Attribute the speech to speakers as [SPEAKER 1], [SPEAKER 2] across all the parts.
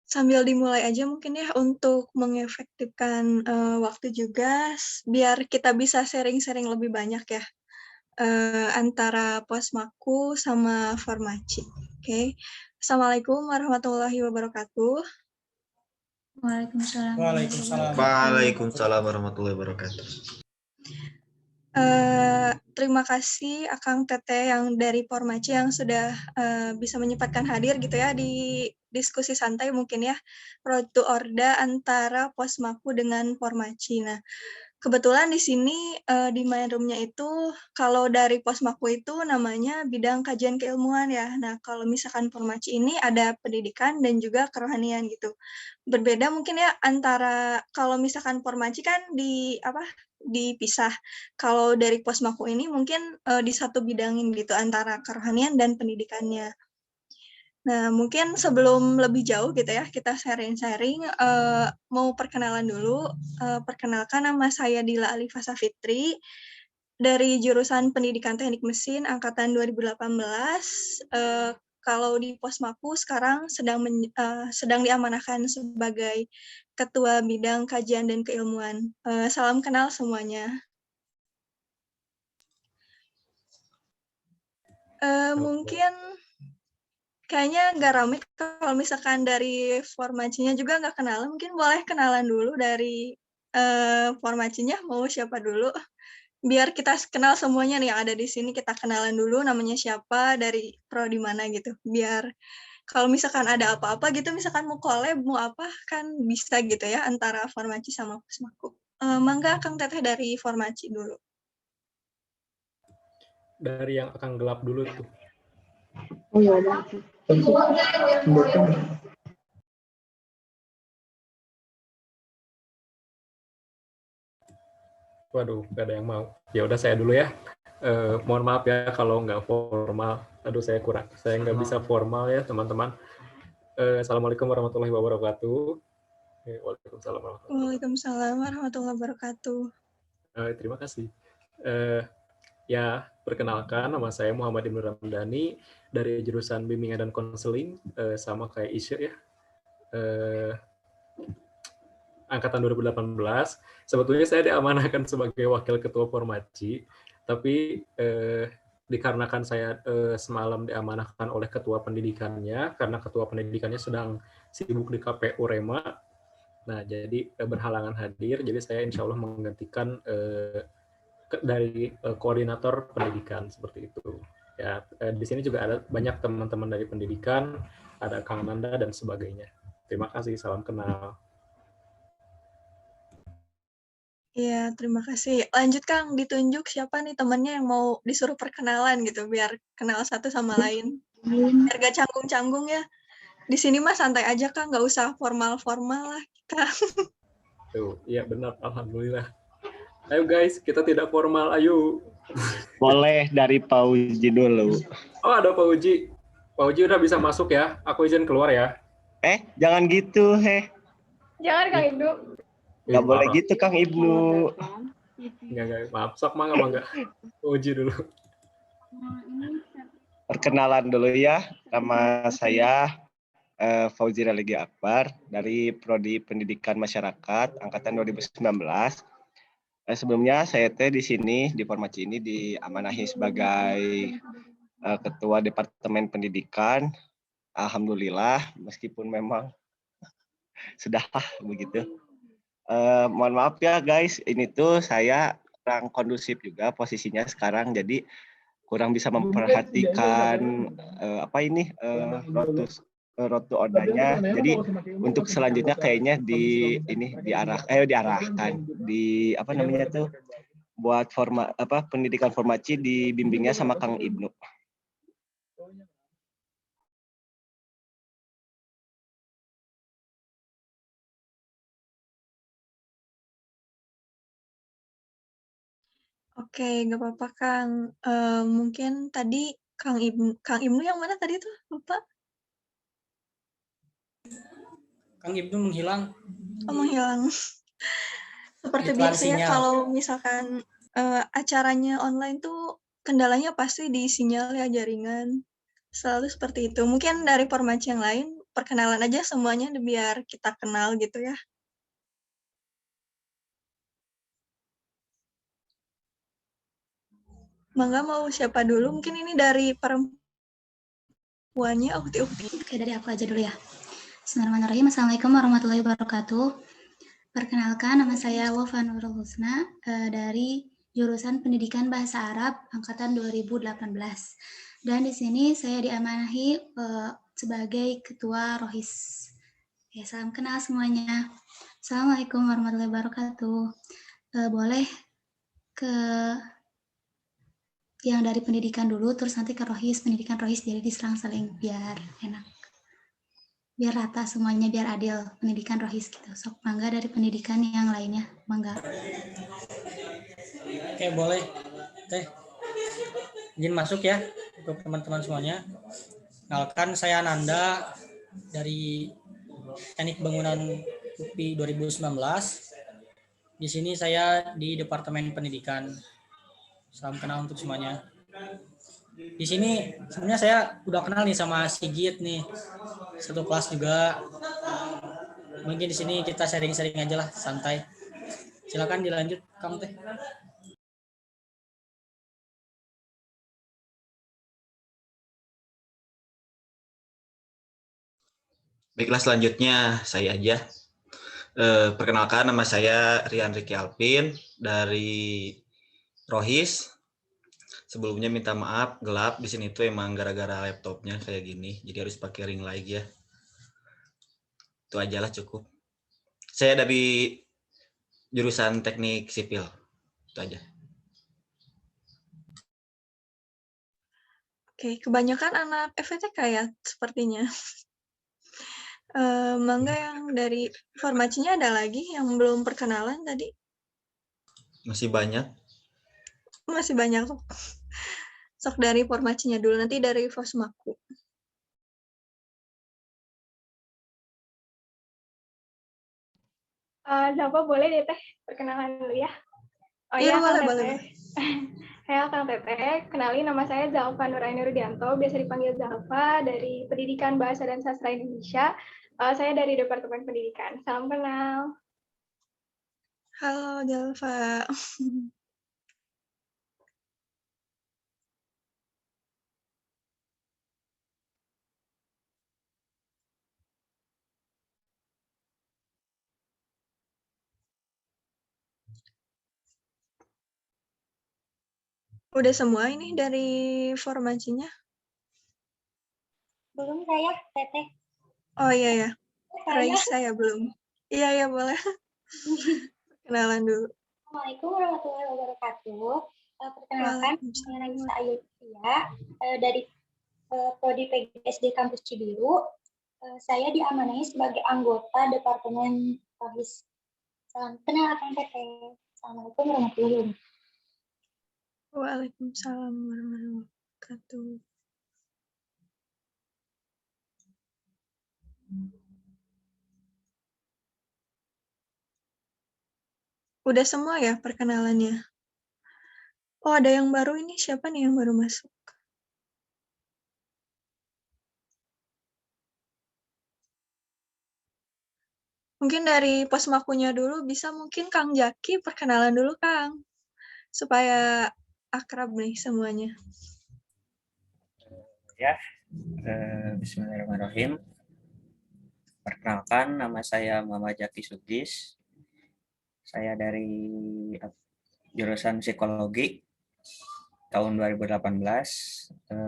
[SPEAKER 1] Sambil dimulai aja mungkin ya untuk mengefektifkan, waktu juga biar kita bisa sharing-sharing lebih banyak ya, antara Posmaku sama Formaci. Oke. Assalamualaikum warahmatullahi wabarakatuh.
[SPEAKER 2] Waalaikumsalam.
[SPEAKER 3] Waalaikumsalam warahmatullahi wabarakatuh.
[SPEAKER 1] Terima kasih Akang Teteh yang dari Formaci yang sudah bisa menyempatkan hadir gitu ya di diskusi santai mungkin ya, Road to Orda antara Posmaku dengan Formaci. Nah, kebetulan di sini di main room-nya itu kalau dari Posmaku itu namanya bidang kajian keilmuan ya. Nah, kalau misalkan Formaci ini ada pendidikan dan juga kerohanian gitu. Berbeda mungkin ya antara kalau misalkan Formaci kan dipisah. Kalau dari Posmaku ini mungkin di satu bidangin gitu antara kerohanian dan pendidikannya. Nah, mungkin sebelum lebih jauh gitu ya, kita sharing-sharing, mau perkenalan dulu. Perkenalkan nama saya Dila Alifasa Fitri, dari jurusan Pendidikan Teknik Mesin Angkatan 2018. Kalau di Posmaku sekarang sedang diamanahkan sebagai Ketua Bidang Kajian dan Keilmuan. Salam kenal semuanya. Mungkin kayaknya nggak ramai kalau misalkan dari Formacinya juga nggak kenalan, mungkin boleh kenalan dulu dari Formacinya, mau siapa dulu? Biar kita kenal semuanya nih yang ada di sini, kita kenalan dulu namanya siapa, dari prodi mana gitu. Biar kalau misalkan ada apa-apa gitu, misalkan mau collab, mau apa, kan bisa gitu ya antara Formaci sama Posmaku. Mangga Kang Teteh dari Formaci dulu.
[SPEAKER 2] Dari yang akan gelap dulu tuh.
[SPEAKER 4] Oh iya ada.
[SPEAKER 2] Waduh, gak ada yang mau. Ya udah saya dulu ya. Mohon maaf ya kalau nggak formal. Aduh, saya nggak bisa formal ya teman-teman. Assalamualaikum warahmatullahi wabarakatuh. Waalaikumsalam warahmatullahi wabarakatuh.
[SPEAKER 1] Waalaikumsalam warahmatullahi wabarakatuh.
[SPEAKER 2] Terima kasih. Ya, perkenalkan nama saya Muhammad Ibnu Ramdhani dari jurusan Bimbingan dan Konseling, sama kayak Isya ya. Angkatan 2018. Sebetulnya saya diamanahkan sebagai wakil ketua Formaci, tapi dikarenakan saya semalam diamanahkan oleh ketua pendidikannya, karena ketua pendidikannya sedang sibuk di KPU Rema. Nah, jadi berhalangan hadir, jadi saya insya Allah menggantikan dari koordinator pendidikan seperti itu. Ya, di sini juga ada banyak teman-teman dari pendidikan, ada Kang Nanda dan sebagainya. Terima kasih, salam kenal.
[SPEAKER 1] Iya, terima kasih. Lanjut Kang, ditunjuk siapa nih temannya yang mau disuruh perkenalan gitu, biar kenal satu sama lain. Biar gak canggung-canggung ya. Di sini mah santai aja Kang, nggak usah formal-formal lah kita.
[SPEAKER 2] Tuh, iya benar, alhamdulillah. Ayo guys, kita tidak formal, ayo.
[SPEAKER 4] Boleh dari Pak Uji dulu.
[SPEAKER 2] Oh, ada Pak Uji. Pak Uji udah bisa masuk ya. Aku izin keluar ya.
[SPEAKER 4] Jangan gitu,
[SPEAKER 5] Jangan Kang Ibnu.
[SPEAKER 4] Nggak boleh gitu, Kang Ibnu.
[SPEAKER 2] Enggak. Maaf, sok mangga. Pak Uji dulu.
[SPEAKER 4] Perkenalan dulu ya. Nama saya Fauzi Religi Akbar dari Prodi Pendidikan Masyarakat Angkatan 2019. Sebelumnya saya di sini di Formaci ini diamanahi sebagai Ketua Departemen Pendidikan. Alhamdulillah, meskipun memang sudahlah begitu. Mohon maaf ya guys, ini tuh saya kurang kondusif juga posisinya sekarang, jadi kurang bisa memperhatikan road to ordanya. Jadi untuk selanjutnya kayaknya diarahkan di buat pendidikan Formaci dibimbingnya sama Kang Ibnu.
[SPEAKER 1] Oke, nggak apa-apa Kang. Mungkin tadi Kang Ibnu yang mana tadi tuh? Lupa.
[SPEAKER 6] Kang Ibnu menghilang.
[SPEAKER 1] Oh, menghilang. Seperti biasa ya, kalau misalkan acaranya online tuh kendalanya pasti di sinyal ya, jaringan. Selalu seperti itu. Mungkin dari Formaci yang lain perkenalan aja semuanya biar kita kenal gitu ya. Mangga mau siapa dulu? Mungkin ini dari perempuannya, Ukti.
[SPEAKER 7] Oke, dari aku aja dulu ya. Bismillahirrahmanirrahim. Assalamualaikum warahmatullahi wabarakatuh. Perkenalkan, nama saya Wafa Nurul Husna dari jurusan Pendidikan Bahasa Arab angkatan 2018. Dan di sini saya diamanahi sebagai Ketua Rohis. Ya, salam kenal semuanya. Assalamualaikum warahmatullahi wabarakatuh. Boleh ke yang dari pendidikan dulu, terus nanti ke Rohis, pendidikan Rohis, jadi diselang-seling biar enak. Biar rata semuanya, biar adil pendidikan Rohis gitu. Sok mangga dari pendidikan yang lainnya, mangga.
[SPEAKER 6] Oke, boleh. Teh, izin masuk ya untuk teman-teman semuanya. Kenalkan, saya Nanda dari Teknik Bangunan UPI 2019. Di sini saya di Departemen Pendidikan. Salam kenal untuk semuanya. Di sini sebenarnya saya udah kenal nih sama Sigit nih. Satu kelas juga. Mungkin di sini kita sharing-sharing aja lah, santai. Silakan dilanjut, Kang Teh.
[SPEAKER 3] Baiklah, selanjutnya saya aja. Perkenalkan, nama saya Rian Riki Alvin dari Rohis. Sebelumnya minta maaf, gelap di sini tuh emang gara-gara laptopnya kayak gini, jadi harus pakai ring light ya. Itu aja lah cukup. Saya dari jurusan Teknik Sipil. Itu aja.
[SPEAKER 1] Oke, kebanyakan anak FETK ya sepertinya. Mangga yang dari Formacinya ada lagi yang belum perkenalan tadi?
[SPEAKER 3] Masih banyak.
[SPEAKER 1] Masih banyak tuh. Sok dari Formacinya dulu, nanti dari Fosmaku.
[SPEAKER 5] Zalfa boleh deh Teh perkenalan dulu ya. Oh
[SPEAKER 1] Iya,
[SPEAKER 5] iya, Kang
[SPEAKER 1] boleh,
[SPEAKER 5] Teteh.
[SPEAKER 1] boleh.
[SPEAKER 5] Saya Kang Teteh, kenalin nama saya Zalfa Nuraini Rudianto, biasa dipanggil Zalfa dari Pendidikan Bahasa dan Sastra Indonesia. Saya dari Departemen Pendidikan. Salam kenal.
[SPEAKER 1] Halo, Jalfa. Udah semua ini dari Formacinya?
[SPEAKER 8] Belum saya, Teteh.
[SPEAKER 1] Oh iya ya,
[SPEAKER 8] Saya.
[SPEAKER 1] Raisa ya belum. Iya ya boleh. Kenalan dulu.
[SPEAKER 8] Assalamualaikum warahmatullahi wabarakatuh. Perkenalkan, saya
[SPEAKER 1] Waalaikumsalam.
[SPEAKER 8] Raisa Ayutia dari Prodi PGSD Kampus Cibiru. Saya diamanahi sebagai anggota Departemen Rohis. Salam kenal, Kang Teteh. Assalamualaikum warahmatullahi wabarakatuh.
[SPEAKER 1] Waalaikumsalam warahmatullahi wabarakatuh. Udah semua ya perkenalannya? Oh ada yang baru ini, siapa nih yang baru masuk? Mungkin dari Posmakunya dulu, bisa mungkin Kang Jaki perkenalan dulu Kang. Supaya akrab nih semuanya.
[SPEAKER 9] Ya, Bismillahirrahmanirrahim. Perkenalkan, nama saya Muhammad Jaki Sugis. Saya dari jurusan Psikologi tahun 2018.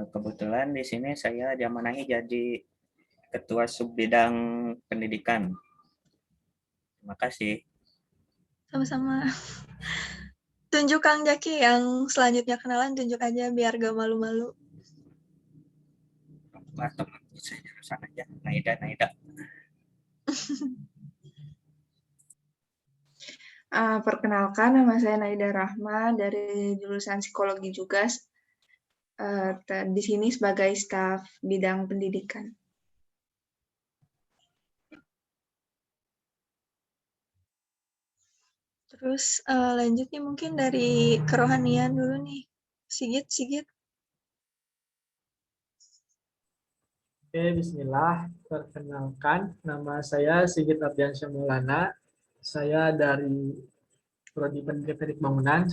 [SPEAKER 9] Kebetulan di sini saya diamanahi jadi Ketua Subbidang Pendidikan. Terima kasih.
[SPEAKER 1] Sama-sama. Tunjuk Kang Jaki yang selanjutnya kenalan, tunjuk aja biar gak malu-malu.
[SPEAKER 9] Teman saya jurusan aja, Naida.
[SPEAKER 10] Perkenalkan, nama saya Naida Rahma dari jurusan Psikologi juga. Di sini sebagai staf bidang pendidikan.
[SPEAKER 1] Terus lanjutnya mungkin dari kerohanian dulu nih. Sigit.
[SPEAKER 11] Oke, bismillah. Perkenalkan, nama saya Sigit Ardiansyah Maulana. Saya dari Prodi Pendidikan Teknik Bangunan,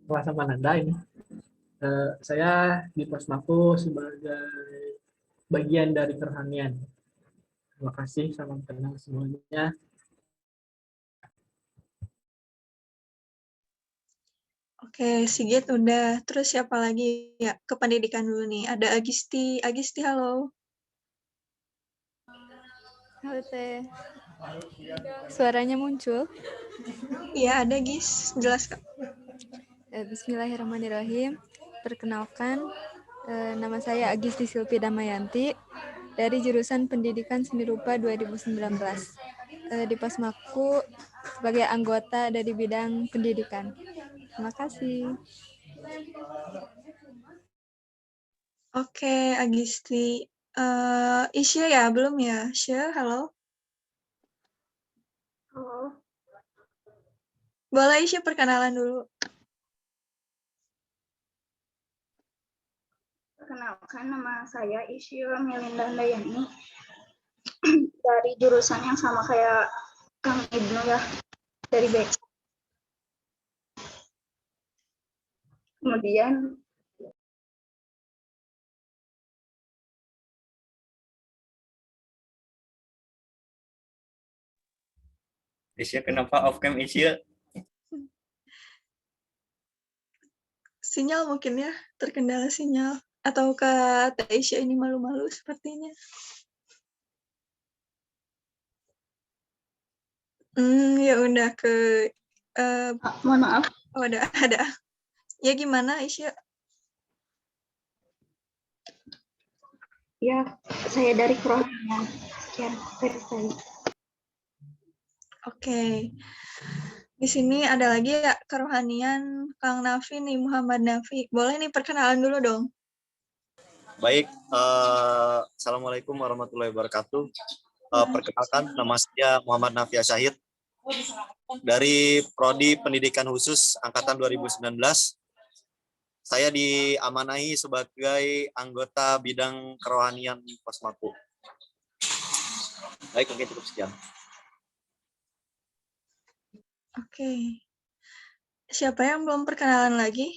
[SPEAKER 11] kelas sama Nanda ini. Saya di Posmaku sebagai bagian dari kerohanian. Terima kasih, salam kenal semuanya.
[SPEAKER 1] Oke, Sigit udah. Terus siapa lagi ya? Ke pendidikan dulu nih. Ada Agisti. Agisti, halo.
[SPEAKER 12] Halo Teh, suaranya muncul?
[SPEAKER 1] Iya, ada Gis. Jelas Kak.
[SPEAKER 12] Bismillahirrahmanirrahim. Perkenalkan, nama saya Agisti Silpi Damayanti dari jurusan Pendidikan Seni Rupa 2019. Di Posmaku sebagai anggota dari bidang pendidikan. Terima kasih.
[SPEAKER 1] Oke, Agisti. Isya ya? Belum ya? Isya, halo.
[SPEAKER 5] Halo,
[SPEAKER 1] Boleh Isya perkenalan dulu.
[SPEAKER 5] perkenalkan nama saya Isyul Melinda Dayani dari jurusan yang sama kayak Kang Ibnu ya, dari BK. Kemudian
[SPEAKER 9] Isya kenapa off cam Isya?
[SPEAKER 1] Sinyal mungkin ya, terkendala sinyal. Atau Kak Isya ini malu-malu sepertinya. Ya udah ke
[SPEAKER 5] mohon maaf.
[SPEAKER 1] Oh, ada. Ya gimana Isya?
[SPEAKER 5] Ya, saya dari kerohanian. Sekian dari saya.
[SPEAKER 1] Oke. Di sini ada lagi ya kerohanian Kang Nafi nih, Muhammad Nafi. Boleh nih perkenalan dulu dong.
[SPEAKER 13] Baik, Assalamualaikum warahmatullahi wabarakatuh. Perkenalkan, nama saya Muhammad Nafia Syahid dari Prodi Pendidikan Khusus Angkatan 2019. Saya diamanahi sebagai anggota bidang kerohanian Posmaku. Baik, mungkin cukup sekian.
[SPEAKER 1] Oke. Siapa yang belum perkenalan lagi?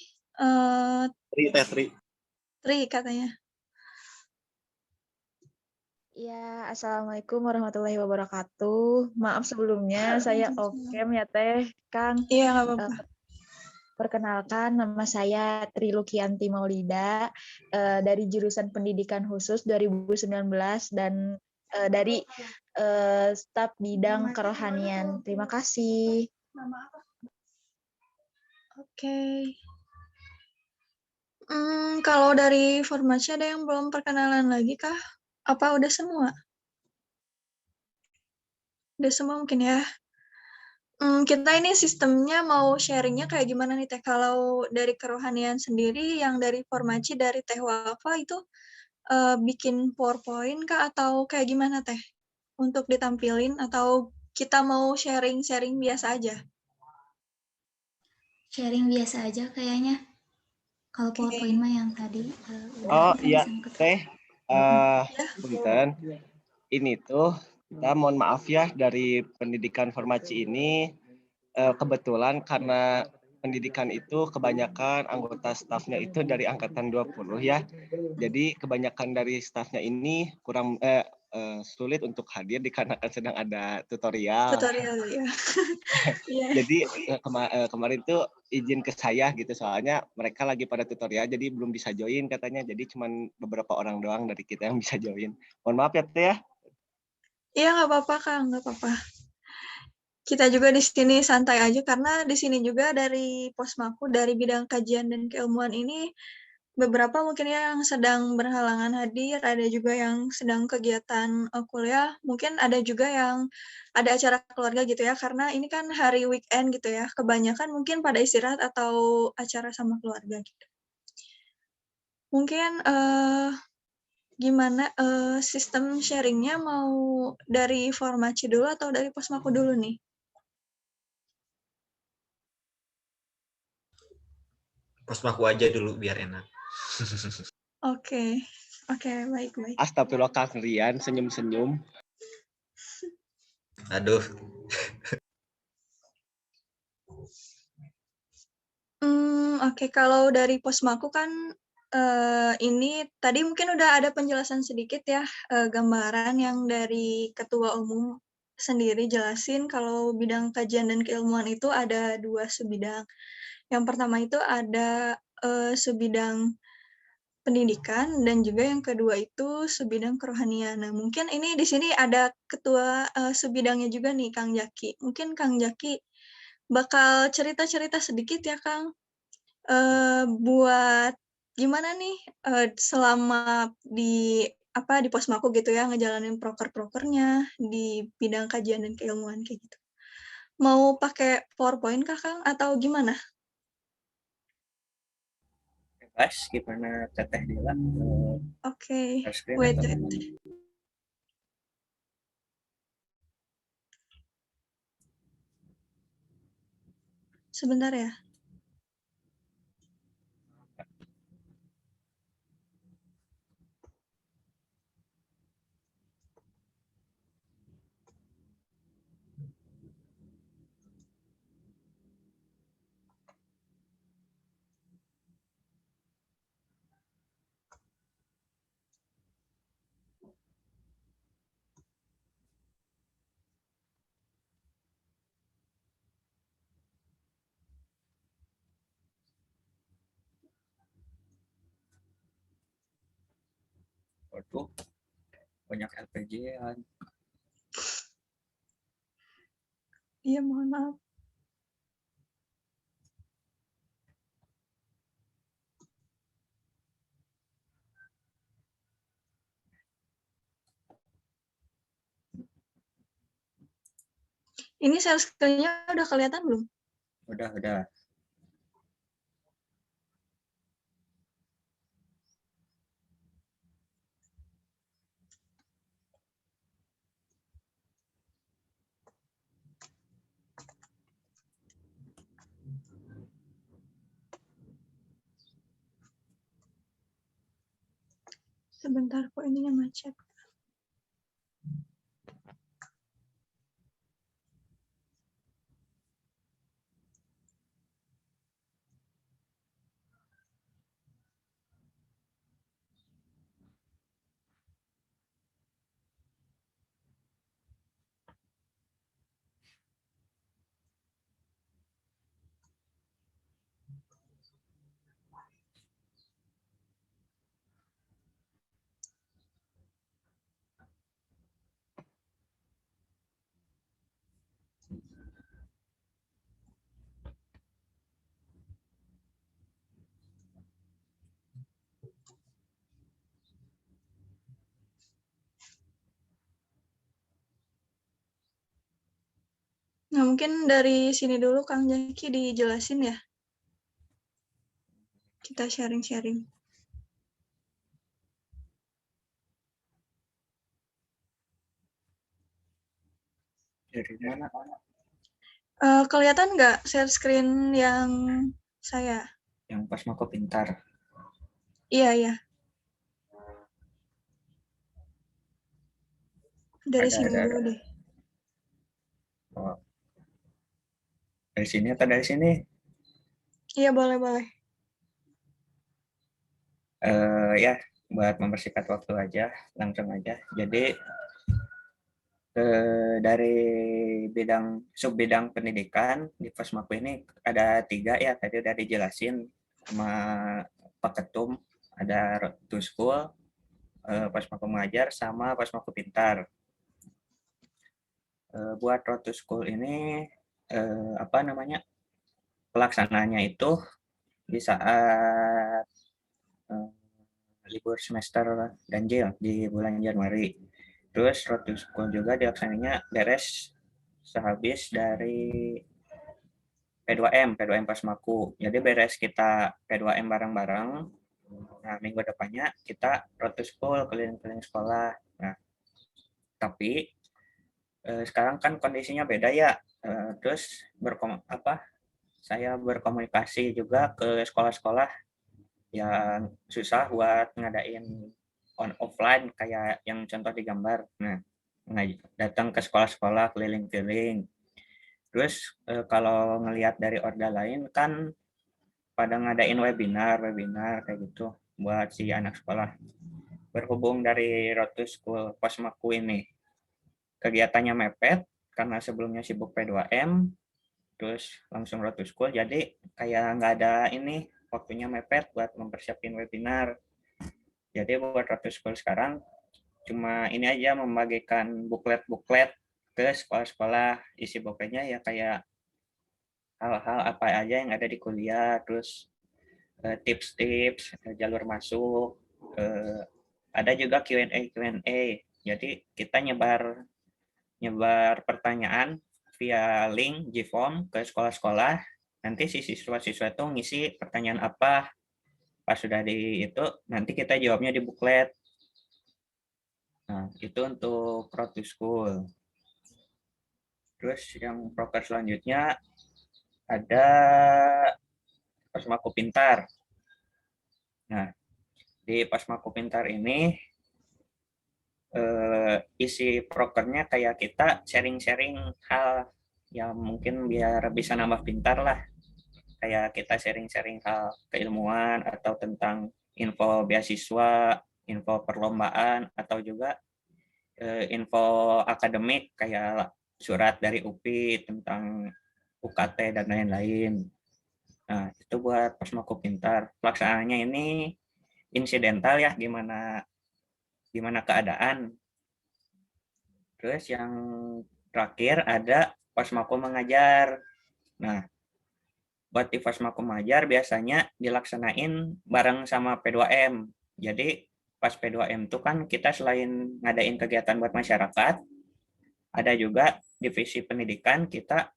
[SPEAKER 1] Tri katanya.
[SPEAKER 10] Ya, Assalamualaikum warahmatullahi wabarakatuh. Maaf sebelumnya, saya off-cam ya Teh, Kang.
[SPEAKER 1] Iya, nggak apa-apa.
[SPEAKER 10] Perkenalkan, nama saya Tri Lukianti Maulida dari jurusan Pendidikan Khusus 2019 dan dari staf bidang kerohanian. Terima kasih.
[SPEAKER 1] Oke. Kalau dari formasi ada yang belum perkenalan lagi kah? Apa udah semua? Udah semua mungkin ya. Kita ini sistemnya mau sharingnya kayak gimana nih Teh? Kalau dari kerohanian sendiri, yang dari Formaci, dari Teh Wafa itu bikin PowerPoint kah atau kayak gimana Teh? Untuk ditampilin atau kita mau sharing-sharing biasa aja?
[SPEAKER 7] Sharing biasa aja kayaknya. Kalau PowerPoint mah yang tadi.
[SPEAKER 4] Iya, Teh. Punten. Ini tuh kita mohon maaf ya dari pendidikan formasi ini kebetulan karena pendidikan itu kebanyakan anggota stafnya itu dari angkatan 20 ya. Jadi kebanyakan dari stafnya ini kurang sulit untuk hadir dikarenakan sedang ada tutorial.
[SPEAKER 1] Tutorial ya.
[SPEAKER 4] Jadi kemarin tuh izin ke saya gitu soalnya mereka lagi pada tutorial jadi belum bisa join katanya. Jadi cuman beberapa orang doang dari kita yang bisa join. Mohon maaf ya Teh ya.
[SPEAKER 1] Iya, nggak apa-apa Kang, nggak apa-apa. Kita juga di sini santai aja karena di sini juga dari Posmaku dari bidang kajian dan keilmuan ini beberapa mungkin yang sedang berhalangan hadir, ada juga yang sedang kegiatan kuliah, mungkin ada juga yang ada acara keluarga gitu ya, karena ini kan hari weekend gitu ya, kebanyakan mungkin pada istirahat atau acara sama keluarga gitu. Mungkin gimana sistem sharingnya mau dari Formaci dulu atau dari Posmaku dulu nih?
[SPEAKER 3] Posmaku aja dulu biar enak.
[SPEAKER 1] Oke. Oke, baik.
[SPEAKER 4] Astagfirullah Kang Rian, senyum-senyum.
[SPEAKER 3] Aduh.
[SPEAKER 1] Oke, kalau dari Posmaku kan ini tadi mungkin udah ada penjelasan sedikit ya, gambaran yang dari Ketua Umum sendiri jelasin kalau bidang kajian dan keilmuan itu ada 2 sebidang. Yang pertama itu ada sebidang pendidikan dan juga yang kedua itu sebidang kerohanian. Nah, mungkin ini di sini ada ketua sebidangnya juga nih, Kang Jaki. Mungkin Kang Jaki bakal cerita-cerita sedikit ya, Kang, buat gimana nih selama di di Posmaku gitu ya, ngejalanin proker-prokernya di bidang kajian dan keilmuan kayak gitu. Mau pakai PowerPoint kah, Kang, atau gimana?
[SPEAKER 9] Bebas, gimana Teteh Dila?
[SPEAKER 1] Oke,
[SPEAKER 9] Screen
[SPEAKER 1] wait.
[SPEAKER 9] atau
[SPEAKER 1] Sebentar ya.
[SPEAKER 9] Waduh, banyak LPG-an.
[SPEAKER 1] Iya, mohon maaf. Ini share screen-nya udah kelihatan belum?
[SPEAKER 9] Udah.
[SPEAKER 1] Sebentar kok ininya macet. Nah, mungkin dari sini dulu Kang Jaki dijelasin ya. Kita sharing-sharing.
[SPEAKER 9] Dari mana?
[SPEAKER 1] Kelihatan nggak share screen yang saya?
[SPEAKER 9] Yang Posmaku Pintar.
[SPEAKER 1] Iya. Dari
[SPEAKER 9] Ada.
[SPEAKER 1] sini dulu deh.
[SPEAKER 9] Oh. Dari sini atau dari sini?
[SPEAKER 1] Iya, boleh.
[SPEAKER 9] Ya, buat mempersingkat waktu aja, langsung aja. Jadi dari sub-bidang pendidikan di Posmaku ini ada 3 ya, tadi udah dijelasin sama Pak Ketum. Ada Road to School, Posmaku Mengajar, sama Posmaku Pintar. Buat Road to School ini pelaksanaannya itu di saat libur semester ganjil di bulan Januari. Terus Road to School juga dilaksanainnya beres sehabis dari P2M Posmaku. Jadi beres kita P2M bareng-bareng. Nah, minggu depannya kita Road to School keliling-keliling sekolah. Nah, tapi sekarang kan kondisinya beda ya. Terus saya berkomunikasi juga ke sekolah-sekolah yang susah buat ngadain offline kayak yang contoh di gambar. Nah, datang ke sekolah-sekolah keliling-keliling. Terus kalau ngelihat dari orda lain kan pada ngadain webinar kayak gitu buat si anak sekolah. Berhubung dari Road to School Posmaku ini kegiatannya mepet karena sebelumnya sibuk P2M, terus langsung Road to School, jadi kayak nggak ada ini waktunya mepet buat mempersiapin webinar. Jadi buat Road to School sekarang cuma ini aja membagikan buklet-buklet ke sekolah-sekolah, isi bukletnya ya kayak hal-hal apa aja yang ada di kuliah, terus tips-tips jalur masuk, ada juga Q&A. Jadi kita nyebar pertanyaan via link Gform ke sekolah-sekolah. Nanti si siswa-siswa itu ngisi pertanyaan apa, pas sudah di itu nanti kita jawabnya di buklet. Nah, itu untuk Road to School. Terus yang proker selanjutnya ada Posmaku Pintar. Nah, di Posmaku Pintar ini isi prokernya kayak kita sharing-sharing hal yang mungkin biar bisa nambah pintar lah. Kayak kita sharing-sharing hal keilmuan atau tentang info beasiswa, info perlombaan, atau juga info akademik kayak surat dari UPI tentang UKT dan lain-lain. Nah, itu buat Posmaku Pintar. Pelaksanaannya ini insidental ya, gimana keadaan. Terus yang terakhir ada Posmaku Mengajar. Nah, buat di Posmaku Mengajar biasanya dilaksanain bareng sama P2M. Jadi pas P2M itu kan kita selain ngadain kegiatan buat masyarakat, ada juga divisi pendidikan kita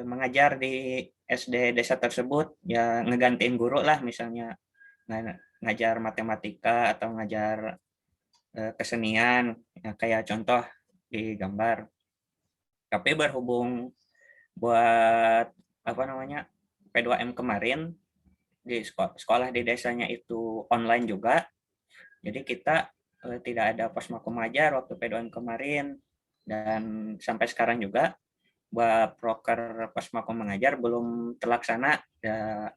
[SPEAKER 9] mengajar di SD desa tersebut, ya ngegantiin guru lah, misalnya ngajar matematika atau ngajar kesenian, ya, kayak contoh di gambar. Tapi berhubung buat P2M kemarin di sekolah di desanya itu online juga, jadi kita tidak ada Posmaku Mengajar waktu P2M kemarin, dan sampai sekarang juga buat proker Posmaku Mengajar belum terlaksana. Ya,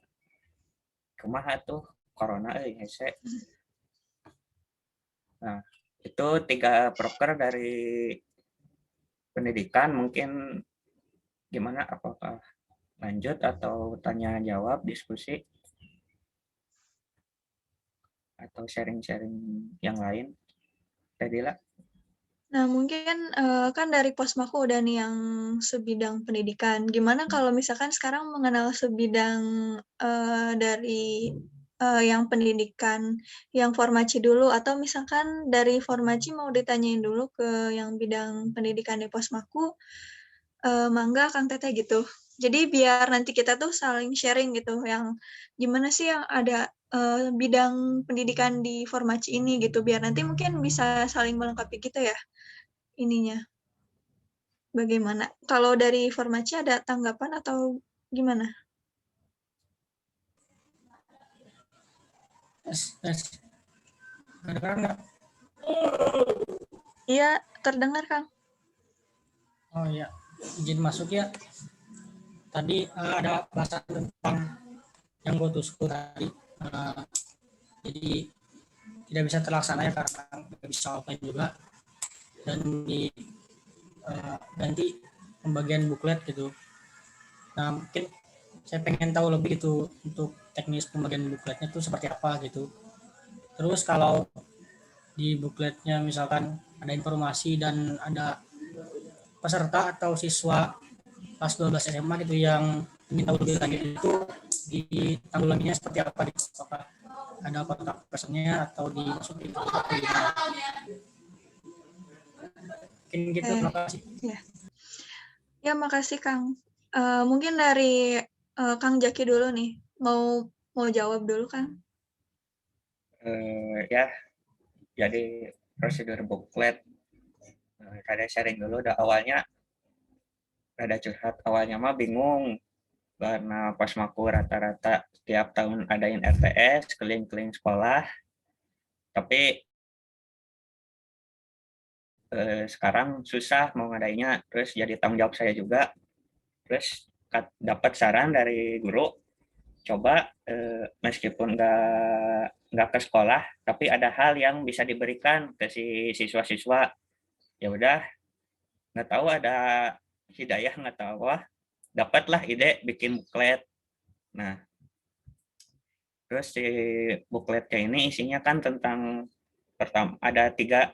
[SPEAKER 9] kumaha tuh corona hese. Nah, itu 3 proker dari pendidikan. Mungkin gimana, apakah lanjut atau tanya jawab, diskusi, atau sharing-sharing yang lain? Tadila?
[SPEAKER 1] Nah, mungkin kan dari Posmaku udah nih yang sebidang pendidikan. Gimana kalau misalkan sekarang mengenal sebidang dari yang pendidikan, yang formaci dulu, atau misalkan dari formaci mau ditanyain dulu ke yang bidang pendidikan di Posmaku, mangga Kang Teteh gitu. Jadi biar nanti kita tuh saling sharing gitu, yang gimana sih yang ada bidang pendidikan di formaci ini gitu, biar nanti mungkin bisa saling melengkapi gitu ya ininya. Bagaimana? Kalau dari formaci ada tanggapan atau gimana?
[SPEAKER 6] Kedengaran nggak?
[SPEAKER 1] Iya, terdengar Kang.
[SPEAKER 6] Oh iya, izin masuk ya. Tadi ada bahasan tentang yang go to school tadi. Jadi tidak bisa terlaksana ya karena nggak bisa offline juga. Dan ganti pembagian buklet gitu. Nah, mungkin saya pengen tahu lebih gitu untuk teknis pembagian bukletnya itu seperti apa gitu. Terus kalau di bukletnya misalkan ada informasi dan ada peserta atau siswa kelas 12 SMA gitu yang ingin tahu lebih lanjut, itu ditanggulanginya seperti apa gitu? Apakah ada kontak personnya atau dimasukin ke gimana? Mungkin gitu, terima kasih.
[SPEAKER 1] Ya, makasih Kang. Mungkin dari Kang Jaki dulu nih. Mau jawab dulu Kang?
[SPEAKER 9] Ya, jadi prosedur buklet. Ada sharing dulu. Awalnya ada curhat. Awalnya mah bingung karena Posmaku rata-rata tiap tahun adain RTS keliling-keliling sekolah. Tapi sekarang susah mau ngadainnya, terus jadi tanggung jawab saya juga. Terus dapat saran dari guru, coba meskipun nggak ke sekolah, tapi ada hal yang bisa diberikan ke si siswa-siswa. Ya udah, nggak tahu ada hidayah, nggak tahu, dapatlah ide bikin buklet. Nah, terus si bukletnya ini isinya kan tentang, pertama ada tiga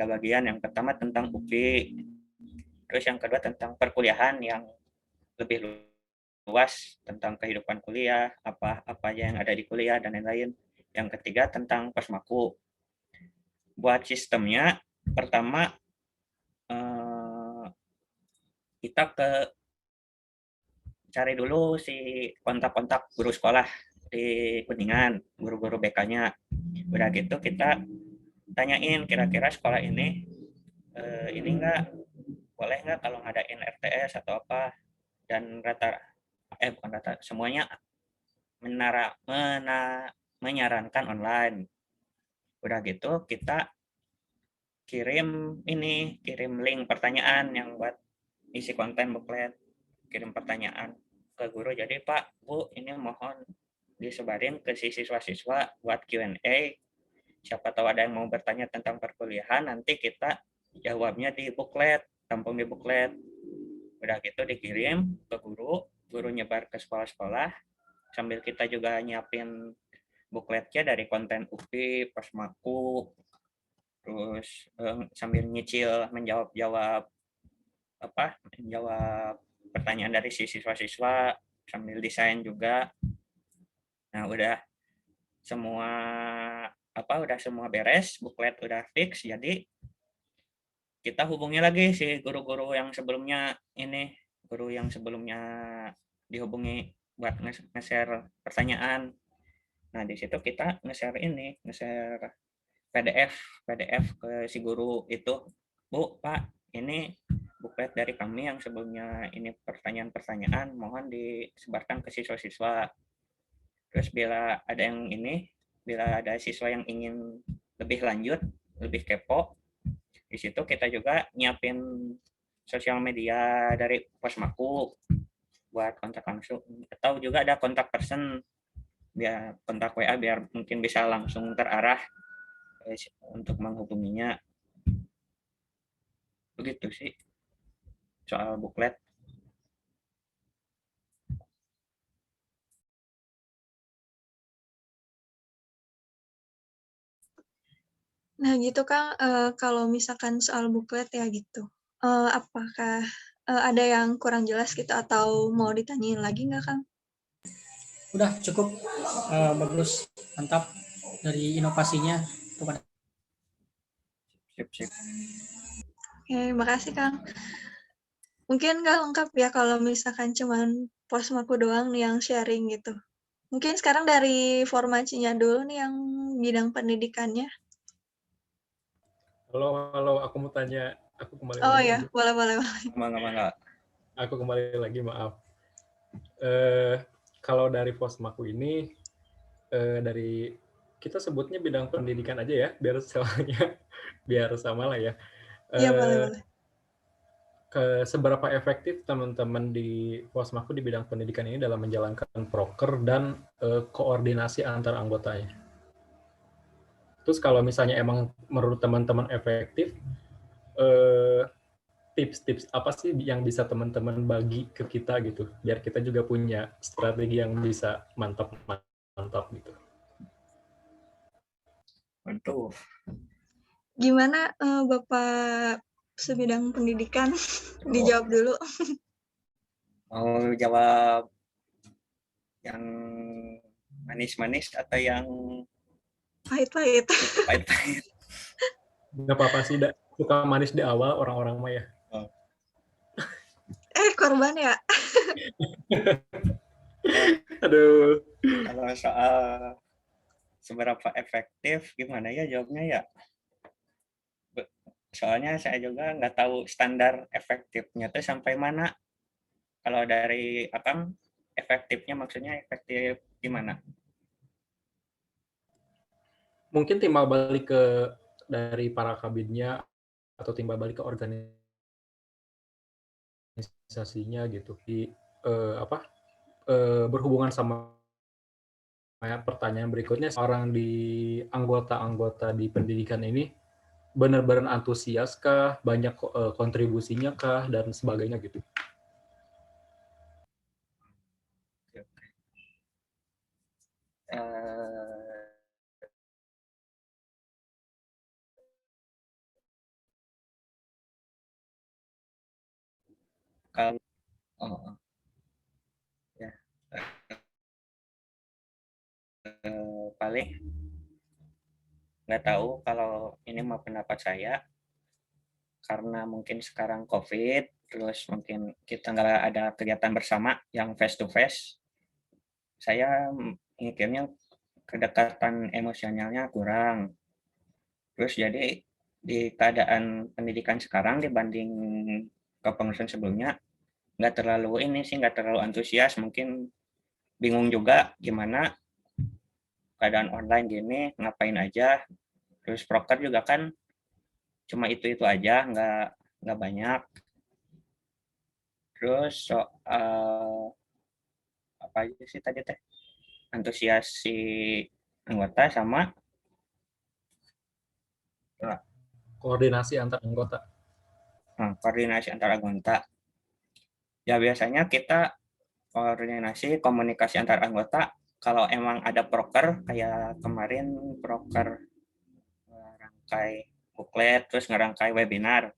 [SPEAKER 9] bagian. Yang pertama tentang UPI, terus yang kedua tentang perkuliahan yang lebih luas tentang kehidupan kuliah, apa aja yang ada di kuliah dan lain-lain. Yang ketiga tentang Posmaku. Buat sistemnya, pertama kita cari dulu si kontak-kontak guru sekolah di Kuningan, guru-guru BK-nya. Udah gitu kita tanyain kira-kira sekolah ini enggak boleh nggak kalau ngadain RTS atau apa, dan bukan rata, semuanya menyarankan online. Udah gitu kita kirim link pertanyaan yang buat isi konten buklet, kirim pertanyaan ke guru. Jadi Pak, Bu, ini mohon disebarin ke siswa-siswa buat Q&A. Siapa tahu ada yang mau bertanya tentang perkuliahan, nanti kita jawabnya di buklet, tampung di buklet. Udah gitu dikirim ke guru nyebar ke sekolah-sekolah, sambil kita juga nyiapin bukletnya dari konten UPI, Posmaku, terus sambil nyicil menjawab pertanyaan dari siswa-siswa, sambil desain juga. Nah, udah semua beres, buklet udah fix, jadi kita hubungi lagi si guru-guru yang sebelumnya dihubungi buat nge-share pertanyaan. Nah, di situ kita nge-share PDF ke si guru itu. Bu, Pak, ini buklet dari kami yang sebelumnya ini pertanyaan-pertanyaan, mohon disebarkan ke siswa-siswa. Terus bila ada siswa yang ingin lebih lanjut, lebih kepo, di situ kita juga nyiapin sosial media dari Posmaku buat kontak langsung, atau juga ada kontak person, biar kontak WA biar mungkin bisa langsung terarah untuk menghubunginya. Begitu sih soal buklet.
[SPEAKER 1] Nah gitu Kang, kalau misalkan soal buklet ya gitu, apakah ada yang kurang jelas gitu atau mau ditanyain lagi nggak Kang?
[SPEAKER 6] Udah cukup, bagus, mantap dari inovasinya.
[SPEAKER 9] Sip.
[SPEAKER 1] Oke, makasih Kang. Mungkin nggak lengkap ya kalau misalkan cuman Posmaku doang nih yang sharing gitu. Mungkin sekarang dari Formacinya dulu nih yang bidang pendidikannya.
[SPEAKER 2] Halo, aku mau tanya, aku kembali
[SPEAKER 1] Oh
[SPEAKER 2] lagi.
[SPEAKER 1] ya, boleh.
[SPEAKER 9] Mangga.
[SPEAKER 2] Aku kembali lagi, maaf. Kalau dari Posmaku ini, dari kita sebutnya bidang pendidikan aja ya, biar sama lah ya.
[SPEAKER 1] Iya, boleh.
[SPEAKER 2] Seberapa efektif teman-teman di Posmaku di bidang pendidikan ini dalam menjalankan proker dan koordinasi antar anggotanya? Terus kalau misalnya emang menurut teman-teman efektif, tips-tips apa sih yang bisa teman-teman bagi ke kita gitu, biar kita juga punya strategi yang bisa mantap gitu.
[SPEAKER 9] Mantap.
[SPEAKER 1] Gimana Bapak sebidang pendidikan? Dijawab dulu.
[SPEAKER 9] Mau jawab yang manis-manis atau yang
[SPEAKER 1] pahit-pahit?
[SPEAKER 9] Pahit-pahit.
[SPEAKER 2] Nggak apa-apa sih, suka manis di awal orang-orang mah ya.
[SPEAKER 1] Korban ya?
[SPEAKER 2] Aduh.
[SPEAKER 9] Kalau soal seberapa efektif, gimana ya jawabnya ya? Soalnya saya juga nggak tahu standar efektifnya tuh sampai mana. Kalau dari Akang, efektifnya maksudnya efektif gimana?
[SPEAKER 2] Mungkin timbal balik ke dari para kabinnya atau timbal balik ke organisasinya gitu. Berhubungan sama pertanyaan berikutnya, orang di anggota-anggota di pendidikan ini benar-benar antusias kah, banyak kontribusinya kah, dan sebagainya gitu.
[SPEAKER 9] Kalau ya paling nggak tahu kalau ini mah pendapat saya, karena mungkin sekarang COVID, terus mungkin kita nggak ada kegiatan bersama yang face to face, saya mikirnya kedekatan emosionalnya kurang. Terus jadi di keadaan pendidikan sekarang dibanding kepengurusan sebelumnya, nggak terlalu antusias, mungkin bingung juga gimana keadaan online gini, ngapain aja. Terus proker juga kan cuma itu aja, nggak banyak. Terus soal apa aja sih tadi teh, antusias si anggota sama
[SPEAKER 2] koordinasi antar anggota.
[SPEAKER 9] Koordinasi antar anggota. Ya biasanya kita koordinasi komunikasi antar anggota kalau emang ada proker, kayak kemarin proker ngerangkai buklet terus ngerangkai webinar,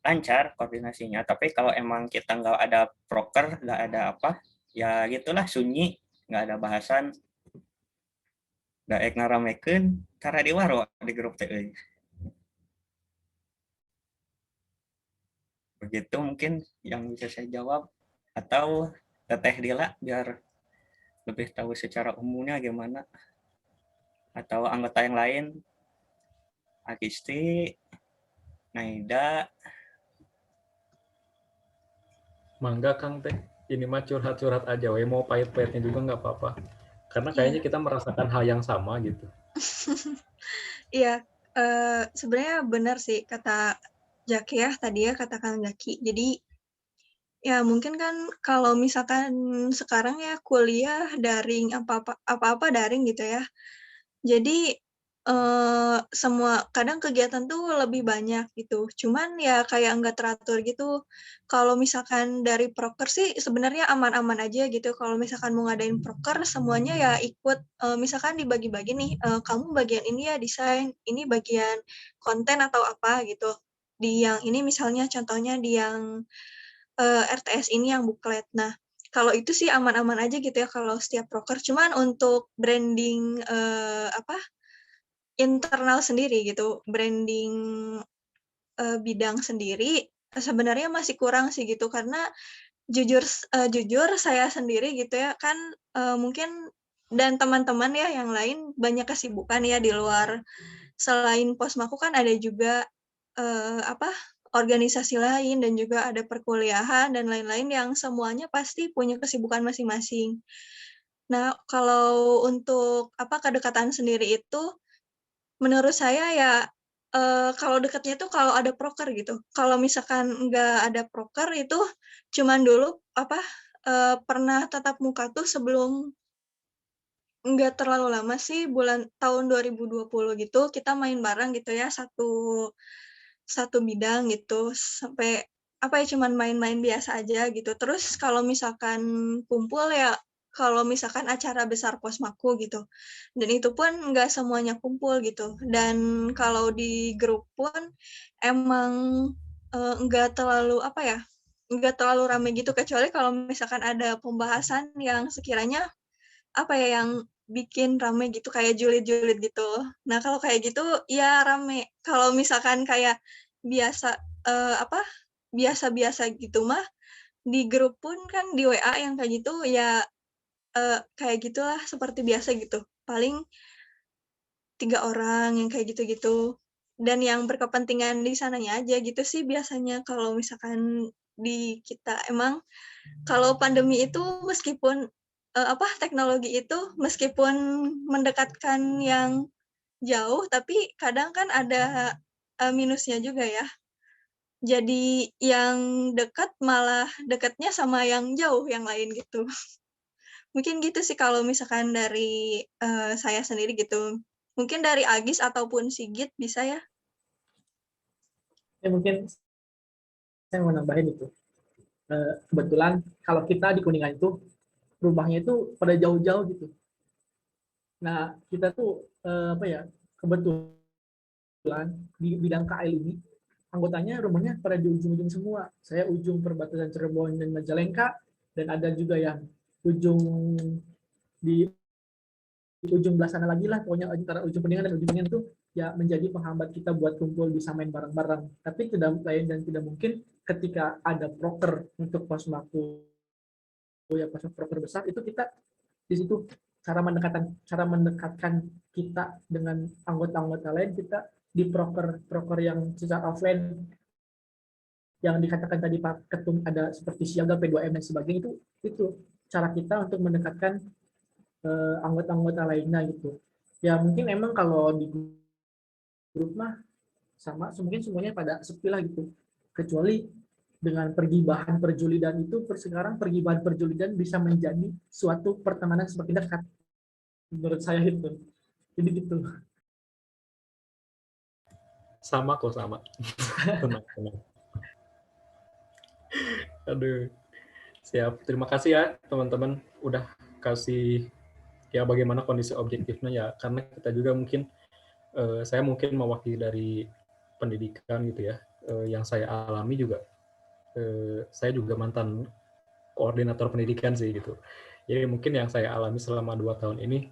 [SPEAKER 9] lancar koordinasinya. Tapi kalau emang kita nggak ada proker, nggak ada apa, ya gitulah, sunyi, nggak ada bahasan, nggak ngaramekeun karena di waro di grup TE. Begitu mungkin yang bisa saya jawab, atau Teteh Dila biar lebih tahu secara umumnya gimana, atau anggota yang lain, Agisti, Naida.
[SPEAKER 2] Mangga Kang Teh, ini mah curhat-curhat aja, mau pahit-pahitnya juga nggak apa-apa. Karena kayaknya kita merasakan hal yang sama gitu.
[SPEAKER 1] Iya, sebenarnya benar sih kata Jaki ya, tadi ya kata Kang Jaki. Jadi, ya mungkin kan kalau misalkan sekarang ya kuliah daring, apa-apa daring gitu ya. Jadi, semua kadang kegiatan tuh lebih banyak gitu. Cuman ya kayak nggak teratur gitu. Kalau misalkan dari proker sih sebenarnya aman-aman aja gitu. Kalau misalkan mau ngadain proker semuanya ya ikut, misalkan dibagi-bagi nih, kamu bagian ini ya desain, ini bagian konten atau apa gitu. Di yang ini misalnya contohnya di yang, RTS ini yang buklet. Nah, kalau itu sih aman-aman aja gitu ya kalau setiap proker. Cuman untuk branding, internal sendiri gitu, branding, bidang sendiri, sebenarnya masih kurang sih gitu, karena jujur saya sendiri gitu ya kan, mungkin dan teman-teman ya yang lain banyak kesibukan ya di luar, selain Posmaku kan ada juga, organisasi lain dan juga ada perkuliahan dan lain-lain yang semuanya pasti punya kesibukan masing-masing. Nah, kalau untuk kedekatan sendiri itu menurut saya ya, kalau dekatnya tuh kalau ada proker gitu. Kalau misalkan nggak ada proker itu cuman dulu pernah tatap muka tuh sebelum nggak terlalu lama sih, tahun 2020 gitu, kita main bareng gitu ya, satu bidang gitu, sampai cuman main-main biasa aja gitu. Terus kalau misalkan kumpul ya, kalau misalkan acara besar Posmaku gitu, dan itu pun nggak semuanya kumpul gitu. Dan kalau di grup pun emang, nggak terlalu nggak terlalu rame gitu, kecuali kalau misalkan ada pembahasan yang sekiranya, yang bikin rame gitu, kayak julid-julid gitu. Nah, kalau kayak gitu ya rame. Kalau misalkan kayak biasa, biasa-biasa gitu mah, di grup pun kan di WA yang kayak gitu ya, kayak gitulah seperti biasa gitu. Paling 3 orang yang kayak gitu-gitu. Dan yang berkepentingan di sananya aja gitu sih biasanya kalau misalkan di kita. Emang kalau pandemi itu meskipun, teknologi itu meskipun mendekatkan yang jauh, tapi kadang kan ada minusnya juga ya. Jadi yang dekat malah dekatnya sama yang jauh yang lain gitu. Mungkin gitu sih kalau misalkan dari saya sendiri gitu. Mungkin dari Agis ataupun Sigit bisa ya?
[SPEAKER 11] Ya mungkin saya mau nambahin itu. Kebetulan kalau kita di Kuningan itu rumahnya itu pada jauh-jauh gitu. Nah kita tuh apa ya, kebetulan di bidang KL ini anggotanya rumahnya pada di ujung-ujung semua. Saya ujung perbatasan Cirebon dan Majalengka, dan ada juga yang ujung di ujung belah sana lagi lah, pokoknya antara ujung Kuningan dan ujung Kuningan itu ya menjadi penghambat kita buat kumpul bisa main bareng-bareng. Tapi tidak lain dan tidak mungkin ketika ada proker untuk posmaku ya proker besar itu kita di situ cara mendekatkan kita dengan anggota-anggota lain, kita di proker yang secara offline yang dikatakan tadi Pak Ketum ada seperti siaga P2M dan sebagainya, itu cara kita untuk mendekatkan anggota-anggota lainnya gitu. Ya mungkin emang kalau di grup mah sama mungkin semuanya pada sepi lah gitu. Kecuali dengan pergibahan perjulidan itu sekarang pergibahan perjulidan bisa menjadi suatu pertemanan semakin dekat. Menurut saya itu. Jadi gitu.
[SPEAKER 2] Sama kok, sama. Tenang. Aduh. Siap. Terima kasih ya teman-teman udah kasih ya bagaimana kondisi objektifnya ya, karena kita juga mungkin saya mungkin mewakili dari pendidikan gitu ya, yang saya alami juga. Saya juga mantan koordinator pendidikan sih gitu. Jadi mungkin yang saya alami selama 2 tahun ini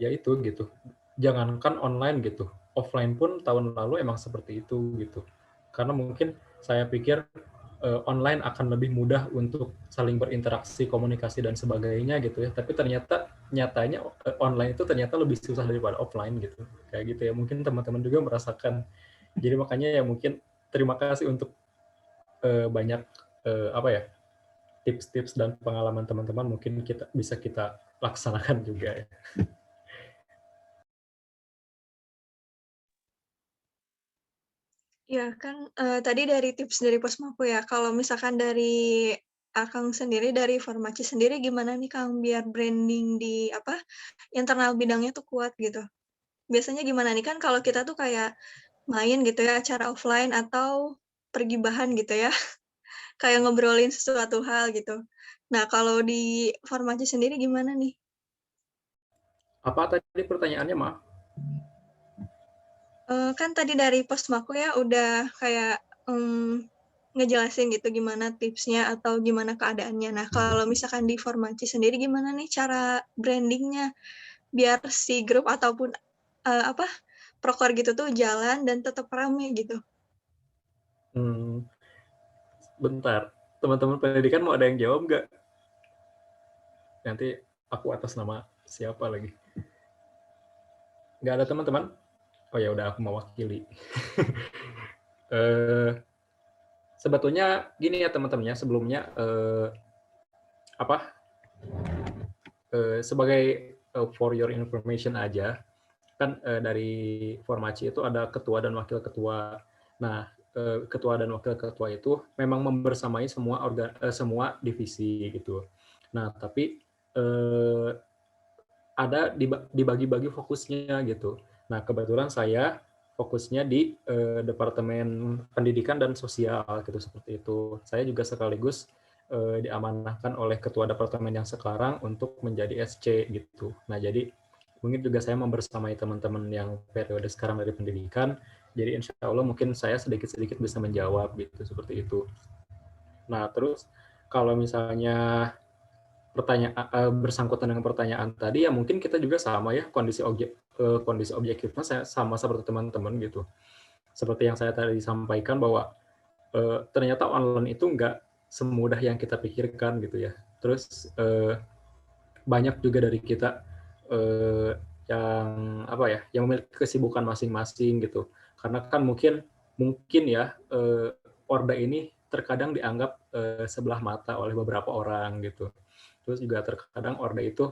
[SPEAKER 2] yaitu gitu. Jangankan online gitu, offline pun tahun lalu emang seperti itu gitu. Karena mungkin saya pikir online akan lebih mudah untuk saling berinteraksi, komunikasi dan sebagainya gitu ya. Tapi nyatanya online itu ternyata lebih susah daripada offline gitu. Kayak gitu ya. Mungkin teman-teman juga merasakan. Jadi makanya ya mungkin terima kasih untuk banyak apa ya, tips-tips dan pengalaman teman-teman mungkin bisa kita laksanakan juga ya.
[SPEAKER 1] Ya kan tadi dari tips dari Posmaku ya. Kalau misalkan dari Akang sendiri, dari Formaci sendiri gimana nih Kang biar branding di internal bidangnya tuh kuat gitu? Biasanya gimana nih kan kalau kita tuh kayak main gitu ya acara offline atau pergi bahan gitu ya, kayak ngobrolin sesuatu hal gitu. Nah kalau di Formaci sendiri gimana nih?
[SPEAKER 2] Apa tadi pertanyaannya, maaf?
[SPEAKER 1] Kan tadi dari Posmaku ya udah kayak ngejelasin gitu gimana tipsnya atau gimana keadaannya. Nah kalau misalkan di Formaci sendiri gimana nih cara brandingnya biar si grup ataupun proker gitu tuh jalan dan tetap rame gitu?
[SPEAKER 2] Bentar, teman-teman pendidikan mau ada yang jawab nggak? Nanti aku atas nama siapa lagi? Nggak ada teman-teman? Oh ya udah, aku mewakili. Sebetulnya gini ya teman-teman ya, sebelumnya sebagai for your information aja, kan dari Formaci itu ada ketua dan wakil ketua. Nah, ketua dan wakil ketua itu memang membersamai semua divisi gitu. Nah, tapi ada dibagi-bagi fokusnya gitu. Nah, kebetulan saya fokusnya di Departemen Pendidikan dan Sosial gitu, seperti itu. Saya juga sekaligus diamanahkan oleh ketua departemen yang sekarang untuk menjadi SC gitu. Nah, jadi mungkin juga saya membersamai teman-teman yang periode sekarang dari pendidikan. Jadi insya Allah mungkin saya sedikit-sedikit bisa menjawab gitu, seperti itu. Nah, terus kalau misalnya bersangkutan dengan pertanyaan tadi, ya mungkin kita juga sama ya, kondisi objektifnya sama seperti teman-teman gitu. Seperti yang saya tadi sampaikan bahwa ternyata online itu nggak semudah yang kita pikirkan gitu ya. Terus banyak juga dari kita yang memiliki kesibukan masing-masing gitu. Karena kan mungkin ya Orde ini terkadang dianggap sebelah mata oleh beberapa orang gitu. Terus juga terkadang Orde itu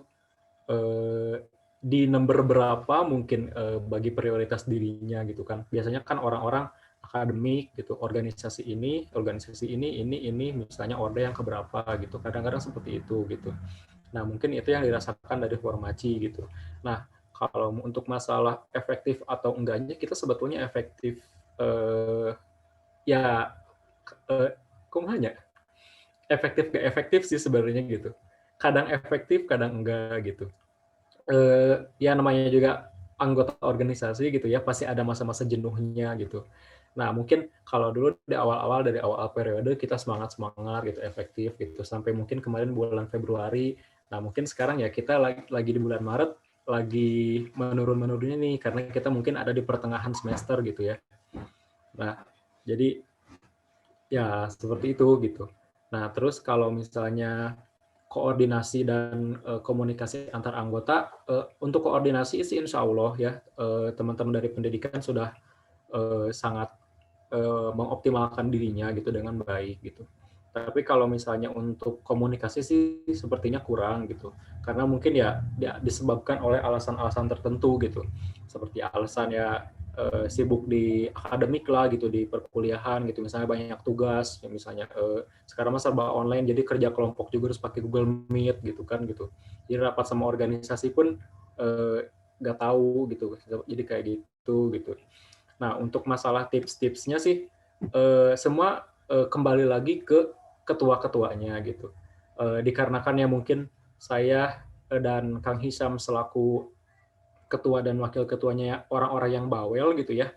[SPEAKER 2] di number berapa mungkin bagi prioritas dirinya gitu kan. Biasanya kan orang-orang akademik gitu, organisasi ini, ini, misalnya order yang keberapa gitu. Kadang-kadang seperti itu gitu. Nah, mungkin itu yang dirasakan dari Formaci gitu. Nah, kalau untuk masalah efektif atau enggaknya, kita sebetulnya efektif ya kumanya efektif gak efektif sih sebenarnya gitu. Kadang efektif, kadang enggak gitu. Ya namanya juga anggota organisasi gitu ya, pasti ada masa-masa jenuhnya gitu. Nah, mungkin kalau dulu di awal-awal, dari awal periode kita semangat-semangat gitu, efektif gitu, sampai mungkin kemarin bulan Februari. Nah, mungkin sekarang ya kita lagi di bulan Maret, lagi menurun-menurunnya nih, karena kita mungkin ada di pertengahan semester gitu ya. Nah, jadi ya seperti itu gitu. Nah, terus kalau misalnya koordinasi dan komunikasi antar anggota, untuk koordinasi sih insya Allah ya, teman-teman dari pendidikan sudah sangat mengoptimalkan dirinya gitu dengan baik gitu. Tapi kalau misalnya untuk komunikasi sih sepertinya kurang gitu, karena mungkin ya disebabkan oleh alasan-alasan tertentu gitu, seperti alasan ya sibuk di akademik lah gitu, di perkuliahan gitu, misalnya banyak tugas, misalnya sekarang mah serba online, jadi kerja kelompok juga harus pakai Google Meet gitu kan gitu, jadi rapat sama organisasi pun nggak tahu gitu, jadi kayak gitu gitu. Nah, untuk masalah tips-tipsnya sih semua kembali lagi ke ketua-ketuanya gitu. Dikarenakan ya mungkin saya dan Kang Hisam selaku ketua dan wakil ketuanya orang-orang yang bawel gitu ya,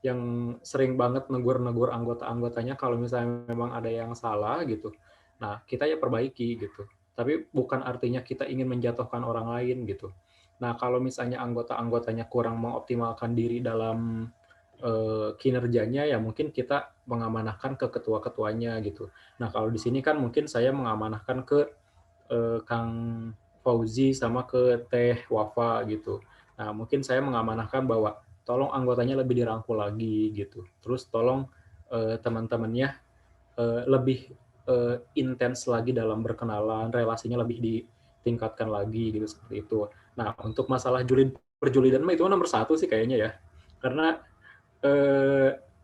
[SPEAKER 2] yang sering banget negur-negur anggota-anggotanya kalau misalnya memang ada yang salah gitu. Nah, kita ya perbaiki gitu. Tapi bukan artinya kita ingin menjatuhkan orang lain gitu. Nah, kalau misalnya anggota-anggotanya kurang mengoptimalkan diri dalam kinerjanya, ya mungkin kita mengamanahkan ke ketua-ketuanya gitu. Nah, kalau di sini kan mungkin saya mengamanahkan ke Kang Fauzi sama ke Teh Wafa gitu. Nah, mungkin saya mengamanahkan bahwa tolong anggotanya lebih dirangkul lagi gitu. Terus tolong teman-temannya lebih intens lagi dalam berkenalan, relasinya lebih ditingkatkan lagi gitu, seperti itu. Nah, untuk masalah perjulidan itu nomor satu sih kayaknya ya. Karena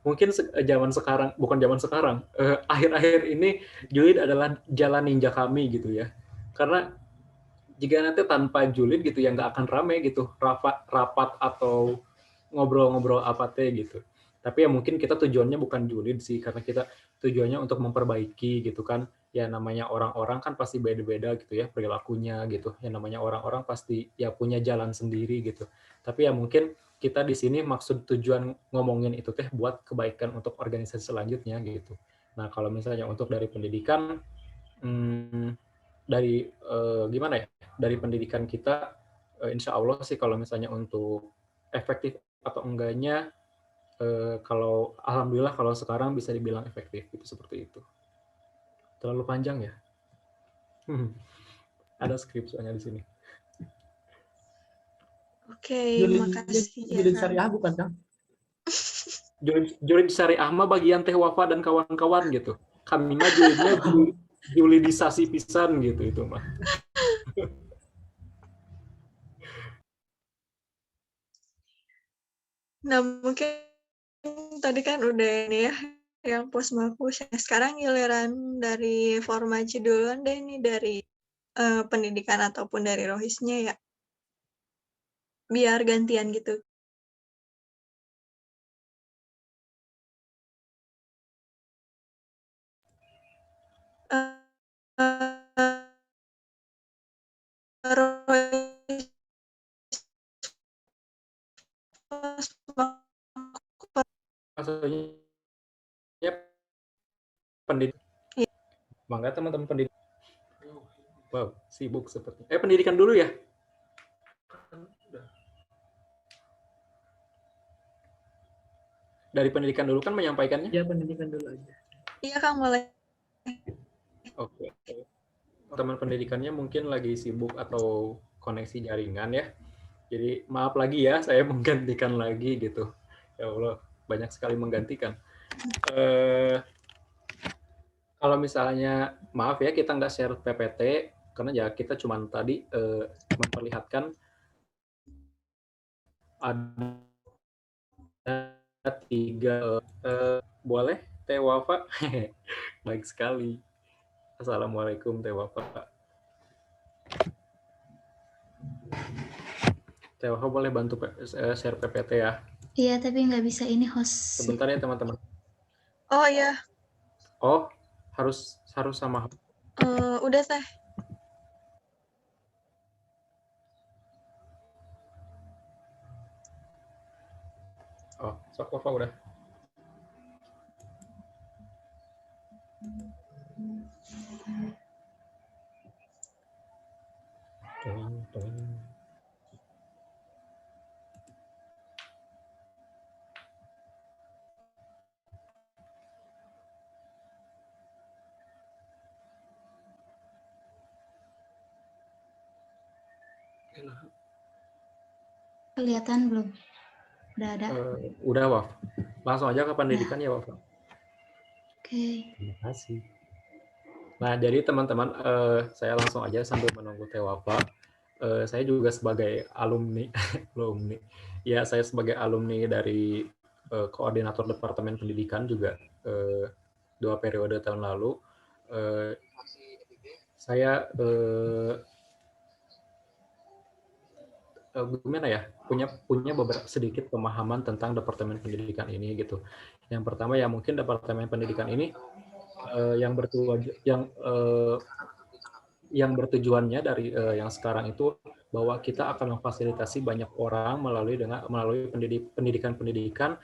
[SPEAKER 2] mungkin zaman sekarang, bukan zaman sekarang, akhir-akhir ini julid adalah jalan ninja kami gitu ya. Karena jika nanti tanpa julid gitu ya nggak akan rame gitu, rapat atau ngobrol-ngobrol apa teh gitu. Tapi ya mungkin kita tujuannya bukan julid sih, karena kita tujuannya untuk memperbaiki gitu kan. Ya namanya orang-orang kan pasti beda-beda gitu ya perilakunya gitu. Ya namanya orang-orang pasti ya punya jalan sendiri gitu. Tapi ya mungkin kita di sini maksud tujuan ngomongin itu teh buat kebaikan untuk organisasi selanjutnya gitu. Nah, kalau misalnya untuk dari pendidikan, dari gimana ya? Dari pendidikan kita, insya Allah sih kalau misalnya untuk efektif atau enggaknya, kalau alhamdulillah kalau sekarang bisa dibilang efektif gitu, seperti itu. Terlalu panjang ya? Ada skrip soalnya di sini.
[SPEAKER 1] Oke, makasih ya
[SPEAKER 11] Julid
[SPEAKER 1] Kang.
[SPEAKER 11] syariah bukan, Kang?
[SPEAKER 2] Julid syariah mah bagian Teh Wafa dan kawan-kawan gitu. Kami mah julidnya julidisasi pisan gitu itu mah.
[SPEAKER 1] Nah, mungkin tadi kan udah ini ya, yang posmaku. Sekarang giliran dari Formaci duluan deh, ini dari pendidikan ataupun dari Rohisnya ya. Biar gantian gitu.
[SPEAKER 2] Maksudnya pendidik. Mangga teman-teman pendidik. Wow, sibuk seperti. Pendidikan dulu ya. Dari pendidikan dulu kan menyampaikannya?
[SPEAKER 11] Ya, pendidikan dulu aja.
[SPEAKER 1] Iya, Kang, boleh.
[SPEAKER 2] Oke. Teman pendidikannya mungkin lagi sibuk atau koneksi jaringan ya. Jadi maaf lagi ya, saya menggantikan lagi gitu. Ya Allah, banyak sekali menggantikan. Kalau misalnya, maaf ya kita nggak share PPT, karena ya kita cuma tadi memperlihatkan Ada 3. Boleh Teh Wafa? Baik sekali. Assalamualaikum Teh Wafa. Teh Wafa boleh bantu share PPT ya?
[SPEAKER 7] Iya, tapi nggak bisa ini host.
[SPEAKER 2] Sebentar ya teman-teman.
[SPEAKER 1] Oh iya.
[SPEAKER 2] Oh, harus sama.
[SPEAKER 1] Udah Teh.
[SPEAKER 2] Oh, sok Wafa udah.
[SPEAKER 7] Kelihatan belum? Udah ada?
[SPEAKER 2] Udah Waf. Langsung aja ke pendidikan ya Waf.
[SPEAKER 7] Oke.
[SPEAKER 2] Terima kasih. Nah, jadi teman-teman, saya langsung aja sambil menunggu Teh Wafa. Saya juga sebagai alumni, ya saya sebagai alumni dari koordinator Departemen Pendidikan juga 2 periode tahun lalu. Saya gimana ya, punya beberapa sedikit pemahaman tentang Departemen Pendidikan ini gitu. Yang pertama ya mungkin Departemen Pendidikan ini yang bertujuannya dari yang sekarang itu bahwa kita akan memfasilitasi banyak orang melalui pendidikan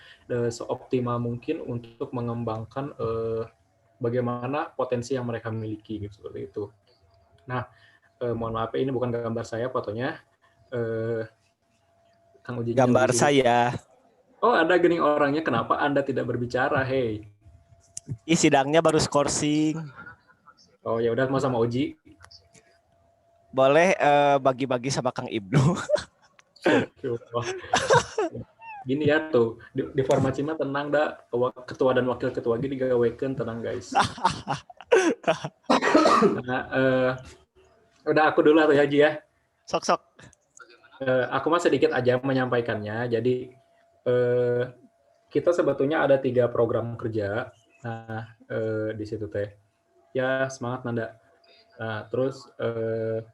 [SPEAKER 2] seoptimal mungkin untuk mengembangkan bagaimana potensi yang mereka miliki gitu, seperti itu. Nah, mohon maaf ini bukan gambar saya fotonya. Kang Uji
[SPEAKER 4] Gambar saya.
[SPEAKER 2] Oh, ada gini orangnya. Kenapa Anda tidak berbicara? Hey.
[SPEAKER 4] Sidangnya baru skorsing.
[SPEAKER 2] Oh ya udah, mau sama Uji.
[SPEAKER 4] Boleh bagi-bagi sama Kang Ibnu.
[SPEAKER 2] Gini ya tuh, di formasi mah tenang dah, ketua dan wakil ketua gini digawekeun, tenang guys. Nah, udah aku dulu atau ya Ji ya?
[SPEAKER 4] Sok.
[SPEAKER 2] Aku mah sedikit aja menyampaikannya. Jadi kita sebetulnya ada 3 program kerja. Nah, di situ teh. Ya semangat Nanda. Nah, terus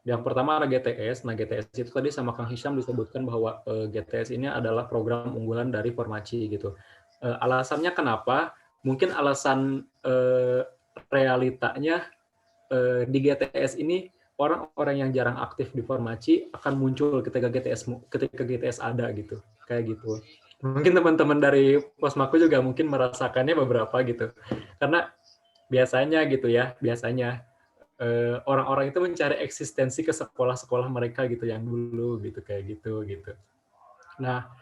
[SPEAKER 2] yang pertama ada GTS. Nah, GTS itu tadi sama Kang Hisham disebutkan bahwa GTS ini adalah program unggulan dari Formaci gitu. Alasannya kenapa? Mungkin alasan realitanya di GTS ini orang-orang yang jarang aktif di Formaci akan muncul ketika GTS ada gitu. Kayak gitu. Mungkin teman-teman dari Posmaku juga mungkin merasakannya beberapa gitu. Karena biasanya gitu ya, orang-orang itu mencari eksistensi ke sekolah-sekolah mereka gitu yang dulu gitu kayak gitu. Nah,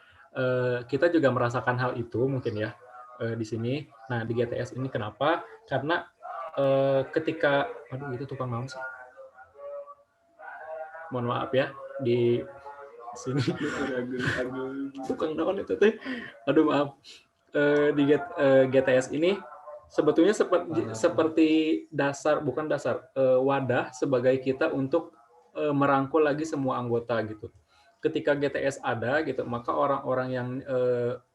[SPEAKER 2] kita juga merasakan hal itu mungkin ya di sini. Nah, di GTS ini kenapa? Karena ketika itu tukang naon sih? Mohon maaf ya di sini tukang naon itu teh. Aduh maaf. Di GTS ini sebetulnya seperti wadah sebagai kita untuk merangkul lagi semua anggota gitu. Ketika GTS ada gitu, maka orang-orang yang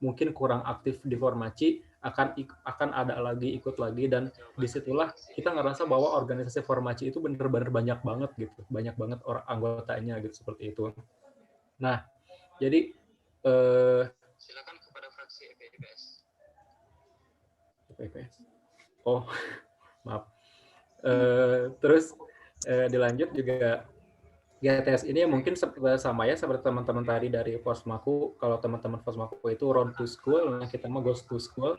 [SPEAKER 2] mungkin kurang aktif di Formaci akan ikut lagi, dan disitulah kita ngerasa bahwa organisasi Formaci itu benar-benar banyak banget gitu, banyak banget orang anggotanya gitu, seperti itu. Nah, jadi silakan kepada fraksi EPDPS. Oh, maaf. Terus dilanjut juga GTS ini mungkin sama ya seperti teman-teman tadi dari Posmaku. Kalau teman-teman Posmaku itu road to school, nah kita mau goes to school,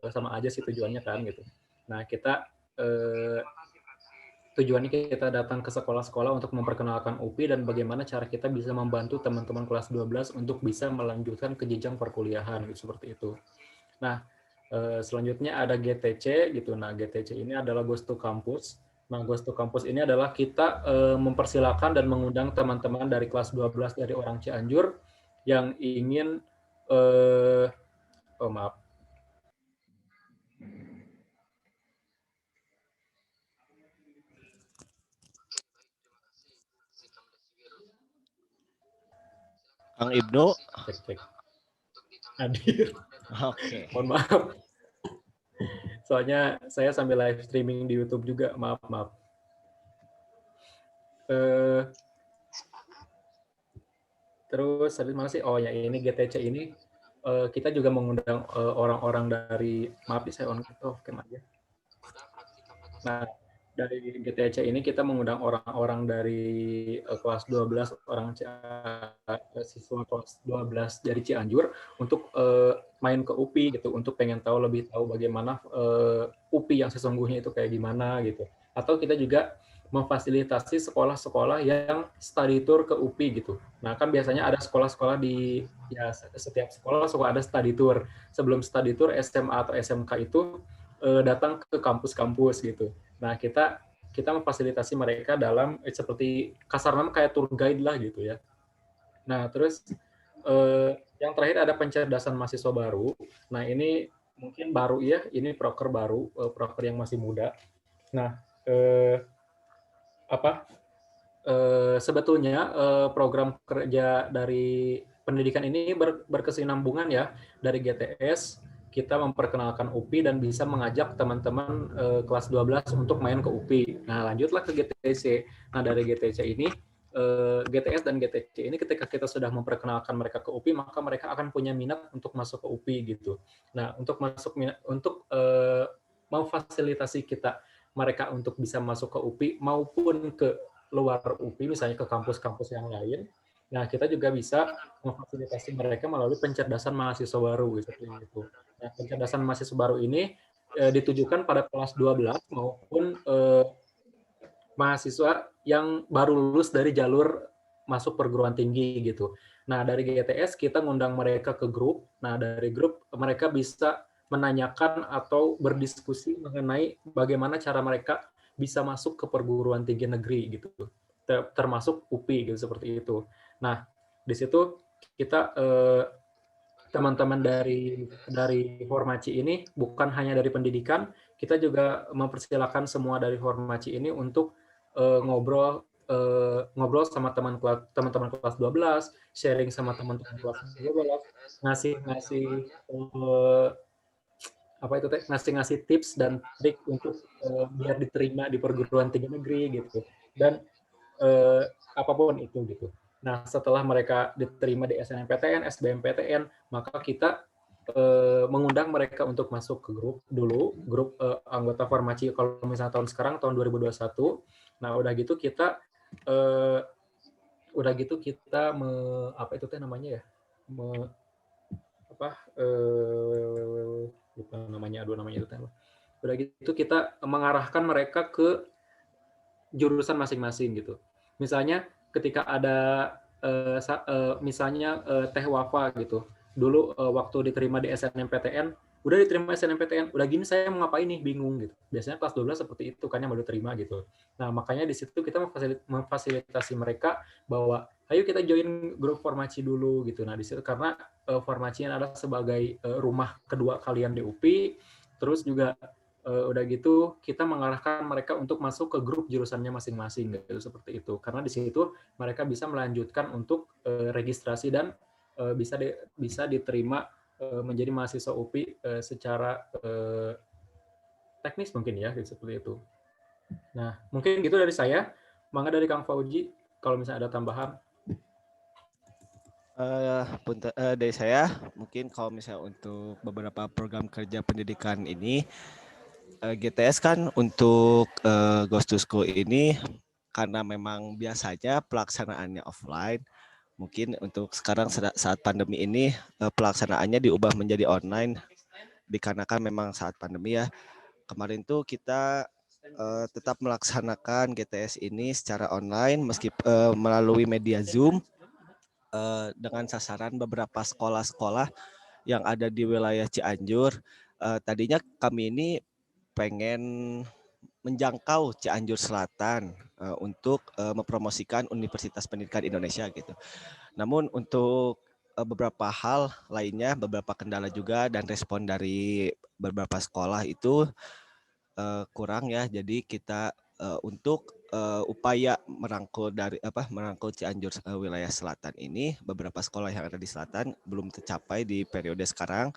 [SPEAKER 2] sama aja sih tujuannya kan gitu. Nah kita tujuannya kita datang ke sekolah-sekolah untuk memperkenalkan UPI dan bagaimana cara kita bisa membantu teman-teman kelas 12 untuk bisa melanjutkan ke jenjang perkuliahan gitu, seperti itu. Nah, selanjutnya ada GTC gitu. Nah, GTC ini adalah Goes to Campus. Nah, Goes to Campus ini adalah kita mempersilakan dan mengundang teman-teman dari kelas 12 dari orang Cianjur yang ingin maaf.
[SPEAKER 14] Kang Ibnu.
[SPEAKER 2] Cek. Hadir.
[SPEAKER 14] Oke.
[SPEAKER 2] Mohon maaf. Soalnya saya sambil live streaming di YouTube juga. Maaf. Terus tadi mana sih? Oh ya, ini GTC ini kita juga mengundang orang-orang dari, maaf ya saya on aja. Nah, dari GTC ini kita mengundang orang-orang dari kelas 12, siswa kelas 12 dari Cianjur untuk main ke UPI gitu, untuk pengen lebih tahu bagaimana UPI yang sesungguhnya itu kayak gimana gitu. Atau kita juga memfasilitasi sekolah-sekolah yang study tour ke UPI gitu. Nah, kan biasanya ada sekolah-sekolah setiap sekolah suka ada study tour. Sebelum study tour SMA atau SMK itu datang ke kampus-kampus gitu. Nah, kita memfasilitasi mereka dalam seperti kasar nama kayak tour guide lah gitu ya. Nah, terus yang terakhir ada pencerdasan mahasiswa baru. Nah, ini mungkin baru ya, ini proker baru, proker yang masih muda. Nah, sebetulnya program kerja dari pendidikan ini berkesinambungan ya. Dari GTS kita memperkenalkan UPI dan bisa mengajak teman-teman kelas 12 untuk main ke UPI. Nah, lanjutlah ke GTC. Nah, dari GTC ini GTS dan GTC ini ketika kita sudah memperkenalkan mereka ke UPI, maka mereka akan punya minat untuk masuk ke UPI gitu. Nah, untuk memfasilitasi mereka untuk bisa masuk ke UPI maupun ke luar UPI, misalnya ke kampus-kampus yang lain. Nah, kita juga bisa memfasilitasi mereka melalui pencerdasan mahasiswa baru seperti itu. Nah, pencerdasan mahasiswa baru ini ditujukan pada kelas 12 maupun mahasiswa yang baru lulus dari jalur masuk perguruan tinggi gitu. Nah, dari GTS kita ngundang mereka ke grup. Nah, dari grup mereka bisa menanyakan atau berdiskusi mengenai bagaimana cara mereka bisa masuk ke perguruan tinggi negeri gitu, termasuk UPI gitu, seperti itu. Nah, di situ kita teman-teman dari Formaci ini bukan hanya dari pendidikan, kita juga mempersilakan semua dari Formaci ini untuk ngobrol sama teman-teman kelas 12, sharing sama teman-teman kelas 12, ngasih ngasih tips dan trik untuk biar diterima di perguruan tinggi negeri gitu, dan apapun itu gitu. Nah, setelah mereka diterima di SNMPTN, SBMPTN, maka kita mengundang mereka untuk masuk ke grup anggota Formaci kalau misalnya tahun sekarang tahun 2021. Nah, udah gitu kita udah gitu kita mengarahkan mereka ke jurusan masing-masing gitu. Misalnya ketika ada misalnya Teh Wafa gitu. Dulu waktu diterima di SNMPTN, udah diterima SNMPTN, udah gini saya mau ngapain nih, bingung gitu. Biasanya kelas 12 seperti itu kan yang baru terima gitu. Nah, makanya di situ kita memfasilitasi mereka bahwa ayo kita join grup Formaci dulu gitu. Nah, di situ karena Formaci adalah sebagai rumah kedua kalian di UPI, terus juga udah gitu kita mengarahkan mereka untuk masuk ke grup jurusannya masing-masing gitu, seperti itu. Karena di situ mereka bisa melanjutkan untuk registrasi dan bisa diterima menjadi mahasiswa UPI secara teknis mungkin ya, gitu, seperti itu. Nah, mungkin gitu dari saya. Mangga dari Kang Fauji kalau misalnya ada tambahan.
[SPEAKER 14] Dari saya mungkin kalau misalnya untuk beberapa program kerja pendidikan ini, GTS kan untuk Ghost to School ini karena memang biasanya pelaksanaannya offline, mungkin untuk sekarang saat pandemi ini pelaksanaannya diubah menjadi online dikarenakan memang saat pandemi ya. Kemarin tuh kita tetap melaksanakan GTS ini secara online melalui media Zoom dengan sasaran beberapa sekolah-sekolah yang ada di wilayah Cianjur. Tadinya kami ini pengen menjangkau Cianjur Selatan untuk mempromosikan Universitas Pendidikan Indonesia gitu. Namun untuk beberapa hal lainnya, beberapa kendala juga dan respon dari beberapa sekolah itu kurang ya. Jadi kita untuk upaya merangkul Cianjur wilayah selatan ini, beberapa sekolah yang ada di selatan belum tercapai di periode sekarang.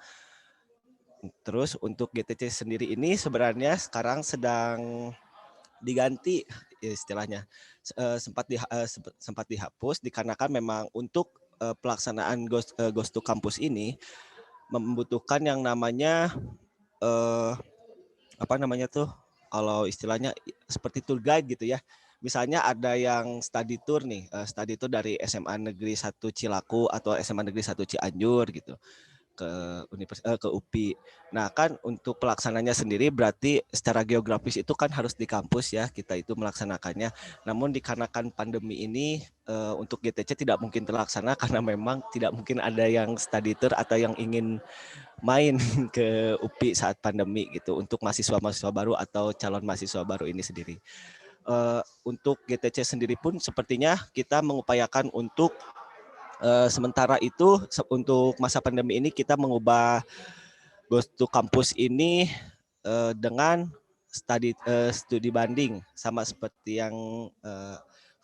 [SPEAKER 14] Terus untuk GTC sendiri ini sebenarnya sekarang sedang diganti istilahnya, sempat dihapus dikarenakan memang untuk pelaksanaan Ghost to Campus ini membutuhkan yang namanya kalau istilahnya seperti tour guide gitu ya. Misalnya ada yang study tour nih, study tour dari SMA Negeri 1 Cilaku atau SMA Negeri 1 Cianjur gitu ke UPI. Nah kan untuk pelaksananya sendiri berarti secara geografis itu kan harus di kampus ya kita itu melaksanakannya. Namun dikarenakan pandemi ini untuk GTC tidak mungkin terlaksana karena memang tidak mungkin ada yang study tour atau yang ingin main ke UPI saat pandemi gitu untuk mahasiswa-mahasiswa baru atau calon mahasiswa baru ini sendiri. Untuk GTC sendiri pun sepertinya kita mengupayakan untuk sementara itu untuk masa pandemi ini kita mengubah Ghost to Campus ini dengan studi banding sama seperti yang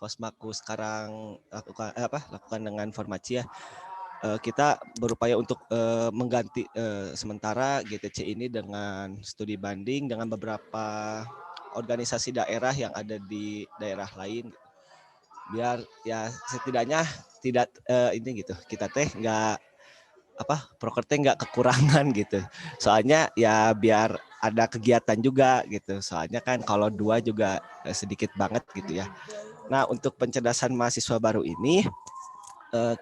[SPEAKER 14] Fosmaku sekarang lakukan dengan Formaci ya. Kita berupaya untuk mengganti sementara GTC ini dengan studi banding dengan beberapa organisasi daerah yang ada di daerah lain, biar ya setidaknya tidak ini gitu kita teh nggak proker teh nggak kekurangan gitu. Soalnya ya biar ada kegiatan juga gitu. Soalnya kan kalau 2 juga sedikit banget gitu ya. Nah untuk pencerdasan mahasiswa baru ini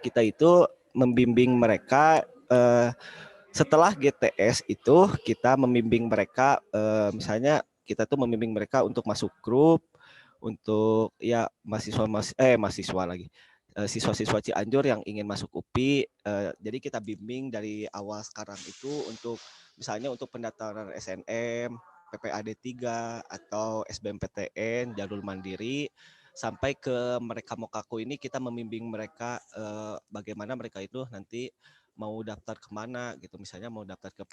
[SPEAKER 14] kita itu membimbing mereka setelah GTS itu kita membimbing mereka misalnya kita tuh membimbing mereka untuk masuk grup untuk ya siswa-siswa Cianjur yang ingin masuk UPI. Jadi kita bimbing dari awal sekarang itu untuk misalnya untuk pendaftaran SNM, PPAD 3 atau SBMPTN, jalur mandiri sampai ke mereka Mokaku ini kita membimbing mereka bagaimana mereka itu nanti mau daftar kemana gitu, misalnya mau daftar ke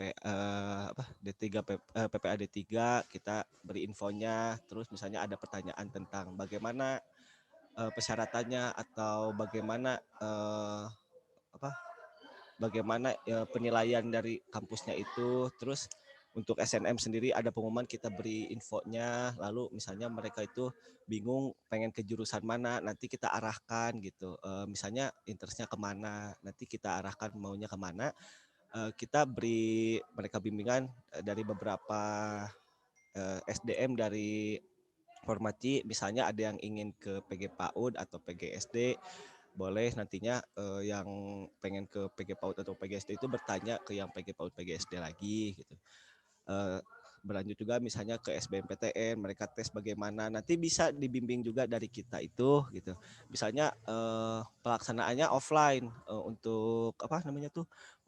[SPEAKER 14] D3 PPAD 3 kita beri infonya, terus misalnya ada pertanyaan tentang bagaimana persyaratannya atau bagaimana penilaian dari kampusnya itu. Terus untuk SNM sendiri ada pengumuman kita beri infonya, lalu misalnya mereka itu bingung pengen ke jurusan mana, nanti kita arahkan gitu, misalnya interestnya kemana, nanti kita arahkan maunya kemana, kita beri mereka bimbingan dari beberapa SDM dari Formaci, misalnya ada yang ingin ke PG PAUD atau PGSD, boleh nantinya yang pengen ke PG PAUD atau PGSD itu bertanya ke yang PG PAUD PGSD lagi gitu. Berlanjut juga misalnya ke SBMPTN, mereka tes bagaimana, nanti bisa dibimbing juga dari kita itu gitu. Misalnya pelaksanaannya offline untuk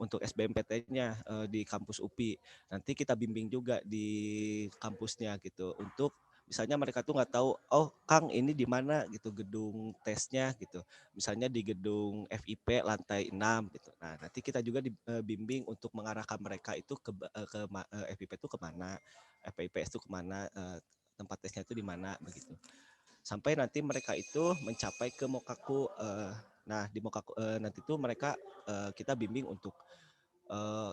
[SPEAKER 14] untuk SBMPTN-nya di kampus UPI, nanti kita bimbing juga di kampusnya gitu untuk misalnya mereka tuh nggak tahu, oh Kang ini di mana gitu gedung tesnya gitu, misalnya di gedung FIP lantai 6 gitu. Nah nanti kita juga dibimbing untuk mengarahkan mereka itu ke FIP itu kemana, FIPS itu kemana, tempat tesnya itu di mana begitu. Sampai nanti mereka itu mencapai ke Mokaku. Nah di Mokaku nanti itu mereka kita bimbing untuk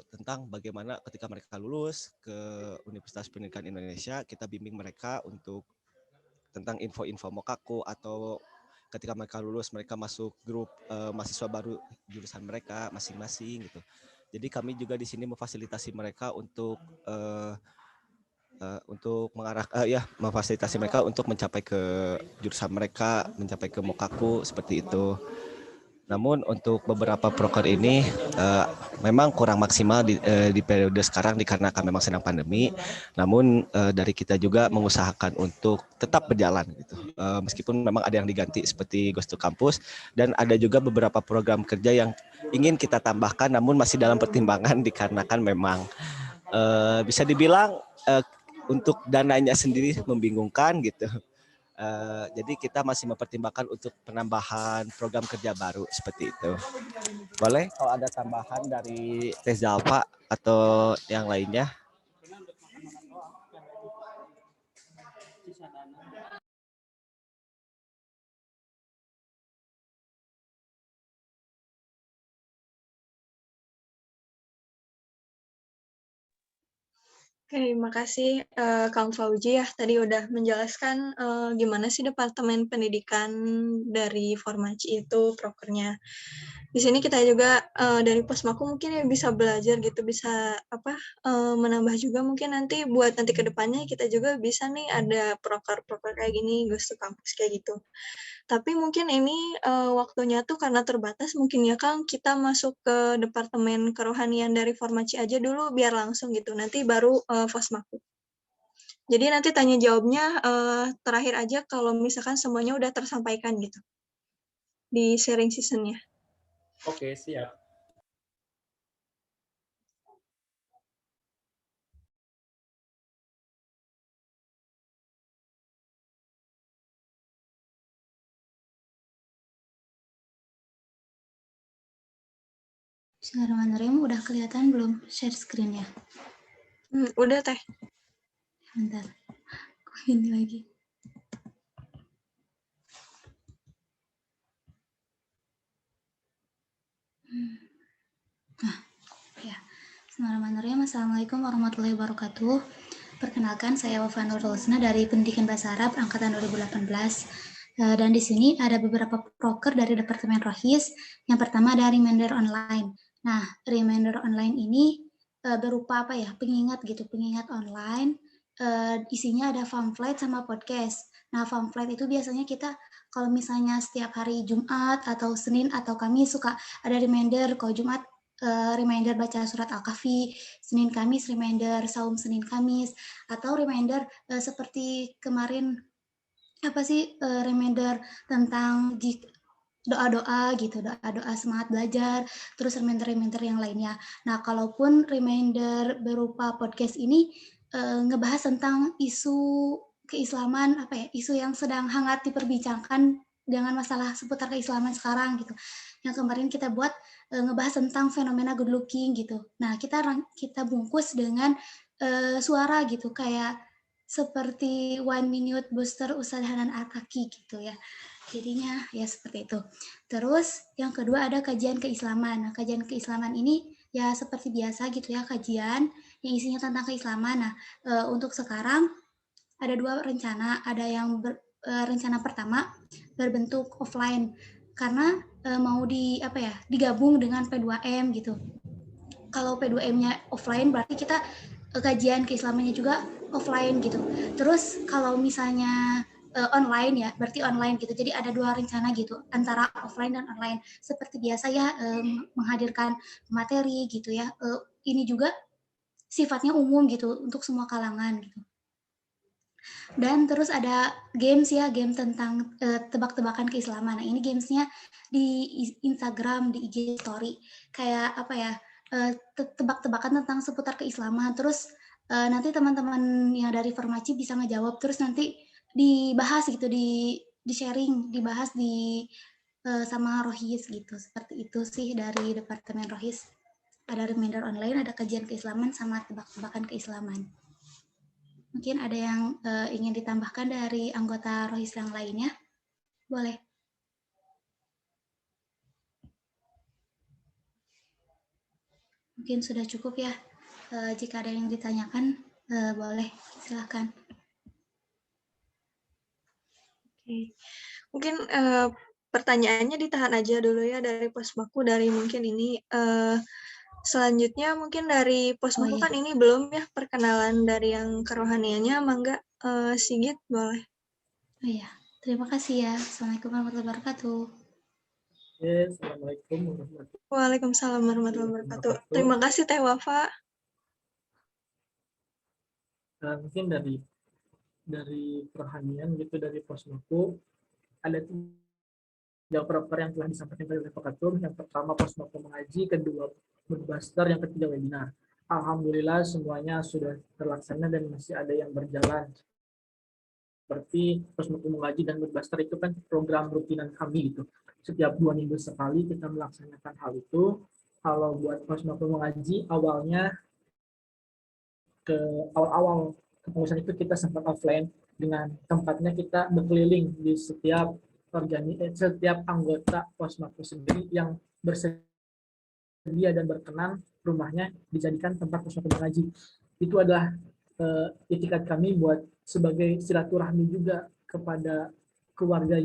[SPEAKER 14] tentang bagaimana ketika mereka lulus ke Universitas Pendidikan Indonesia, kita bimbing mereka untuk tentang info-info Mokaku, atau ketika mereka lulus mereka masuk grup mahasiswa baru jurusan mereka masing-masing gitu. Jadi kami juga di sini memfasilitasi mereka untuk memfasilitasi mereka untuk mencapai ke jurusan mereka, mencapai ke Mokaku seperti itu. Namun untuk beberapa proker ini memang kurang maksimal di periode sekarang dikarenakan memang sedang pandemi. Namun dari kita juga mengusahakan untuk tetap berjalan gitu. Meskipun memang ada yang diganti seperti Ghost to Campus, dan ada juga beberapa program kerja yang ingin kita tambahkan namun masih dalam pertimbangan dikarenakan memang bisa dibilang untuk dananya sendiri membingungkan gitu. Jadi kita masih mempertimbangkan untuk penambahan program kerja baru seperti itu. Boleh kalau ada tambahan dari Tes Zalfa atau yang lainnya?
[SPEAKER 1] Oke, makasih Kang Fauzi ya tadi udah menjelaskan gimana sih Departemen Pendidikan dari Formaci itu prokernya. Di sini kita juga dari Posmaku mungkin ya bisa belajar gitu, bisa menambah juga mungkin nanti buat nanti ke depannya kita juga bisa nih ada proker-proker kayak gini, Ghost to Campus kayak gitu. Tapi mungkin ini waktunya tuh karena terbatas mungkin ya Kang, kita masuk ke Departemen Kerohanian dari Formaci aja dulu biar langsung gitu, nanti baru Fosmaku. Jadi nanti tanya jawabnya terakhir aja kalau misalkan semuanya udah tersampaikan gitu di sharing season-nya.
[SPEAKER 2] Oke, siap.
[SPEAKER 7] Bismillahirrahmanirrahim, udah kelihatan belum share screen-nya?
[SPEAKER 1] Udah Teh.
[SPEAKER 7] Bentar, aku ini lagi. Nah, ya. Bismillahirrahmanirrahim. Assalamualaikum warahmatullahi wabarakatuh. Perkenalkan, saya Wafa Nurul Husna dari Pendidikan Bahasa Arab Angkatan 2018. Dan di sini ada beberapa proker dari Departemen Rohis. Yang pertama ada Reminder Online. Nah, Reminder Online ini berupa apa ya? Pengingat gitu, pengingat online. Isinya ada pamflet sama podcast. Nah, pamflet itu biasanya kita kalau misalnya setiap hari Jumat atau Senin atau Kamis suka ada reminder. Kalau Jumat reminder baca surat Al-Kahfi, Senin Kamis reminder saum Senin Kamis, atau reminder seperti kemarin reminder tentang doa-doa gitu, doa-doa semangat belajar, terus reminder-reminder yang lainnya. Nah, kalaupun reminder berupa podcast ini ngebahas tentang isu keislaman, isu yang sedang hangat diperbincangkan dengan masalah seputar keislaman sekarang gitu. Yang kemarin kita buat ngebahas tentang fenomena good looking gitu. Nah, kita bungkus dengan suara gitu, kayak seperti One Minute Booster Ustadz Hanan Al-Kaki gitu ya. Jadinya ya seperti itu. Terus yang kedua ada kajian keislaman. Nah, kajian keislaman ini ya seperti biasa gitu ya, kajian yang isinya tentang keislaman. Nah, untuk sekarang ada dua rencana. Ada yang rencana pertama berbentuk offline karena mau digabung dengan P2M gitu. Kalau P2M-nya offline berarti kita kajian keislamannya juga offline gitu. Terus kalau misalnya online ya, berarti online gitu. Jadi ada dua rencana gitu, antara offline dan online. Seperti biasa ya, menghadirkan materi gitu ya. Ini juga sifatnya umum gitu, untuk semua kalangan gitu. Dan terus ada games ya, game tentang tebak-tebakan keislaman. Nah, ini gamesnya di Instagram, di IG Story. Kayak tebak-tebakan tentang seputar keislaman. Terus nanti teman-teman yang dari Formaci bisa ngejawab, terus nanti dibahas gitu, di sharing, dibahas sama Rohis gitu. Seperti itu sih dari Departemen Rohis. Ada reminder online, ada kajian keislaman, sama tebak-tebakan keislaman. Mungkin ada yang ingin ditambahkan dari anggota Rohis yang lainnya? Boleh. Mungkin sudah cukup ya. Jika ada yang ditanyakan, boleh, silakan.
[SPEAKER 1] Oke. Mungkin pertanyaannya ditahan aja dulu ya dari Posmaku, dari mungkin ini. Selanjutnya mungkin dari Posmaku kan ini belum ya perkenalan dari yang kerohaniannya, mangga Sigit boleh.
[SPEAKER 7] Oh iya, terima kasih ya. Assalamualaikum warahmatullahi wabarakatuh.
[SPEAKER 11] Assalamualaikum warahmatullahi wabarakatuh.
[SPEAKER 1] Waalaikumsalam warahmatullahi wabarakatuh. Terima kasih Teh Wafa.
[SPEAKER 11] Mungkin dari kerohanian gitu, dari Posmaku ada 3 proker yang telah disampaikan oleh Pak Ketum. Yang pertama Posmaku mengaji, kedua Moodbuster, yang ketiga webinar. Alhamdulillah semuanya sudah terlaksana dan masih ada yang berjalan. Seperti Posmaku mengaji dan Moodbuster itu kan program rutinan kami gitu. Setiap 2 minggu sekali kita melaksanakan hal itu. Kalau buat Posmaku mengaji, awalnya awal kepengurusan itu kita sempat offline, dengan tempatnya kita berkeliling di setiap anggota Posmaku sendiri yang bersedia dan berkenan rumahnya dijadikan tempat Posmaku mengaji. Itu adalah itikat kami buat sebagai silaturahmi juga kepada keluarga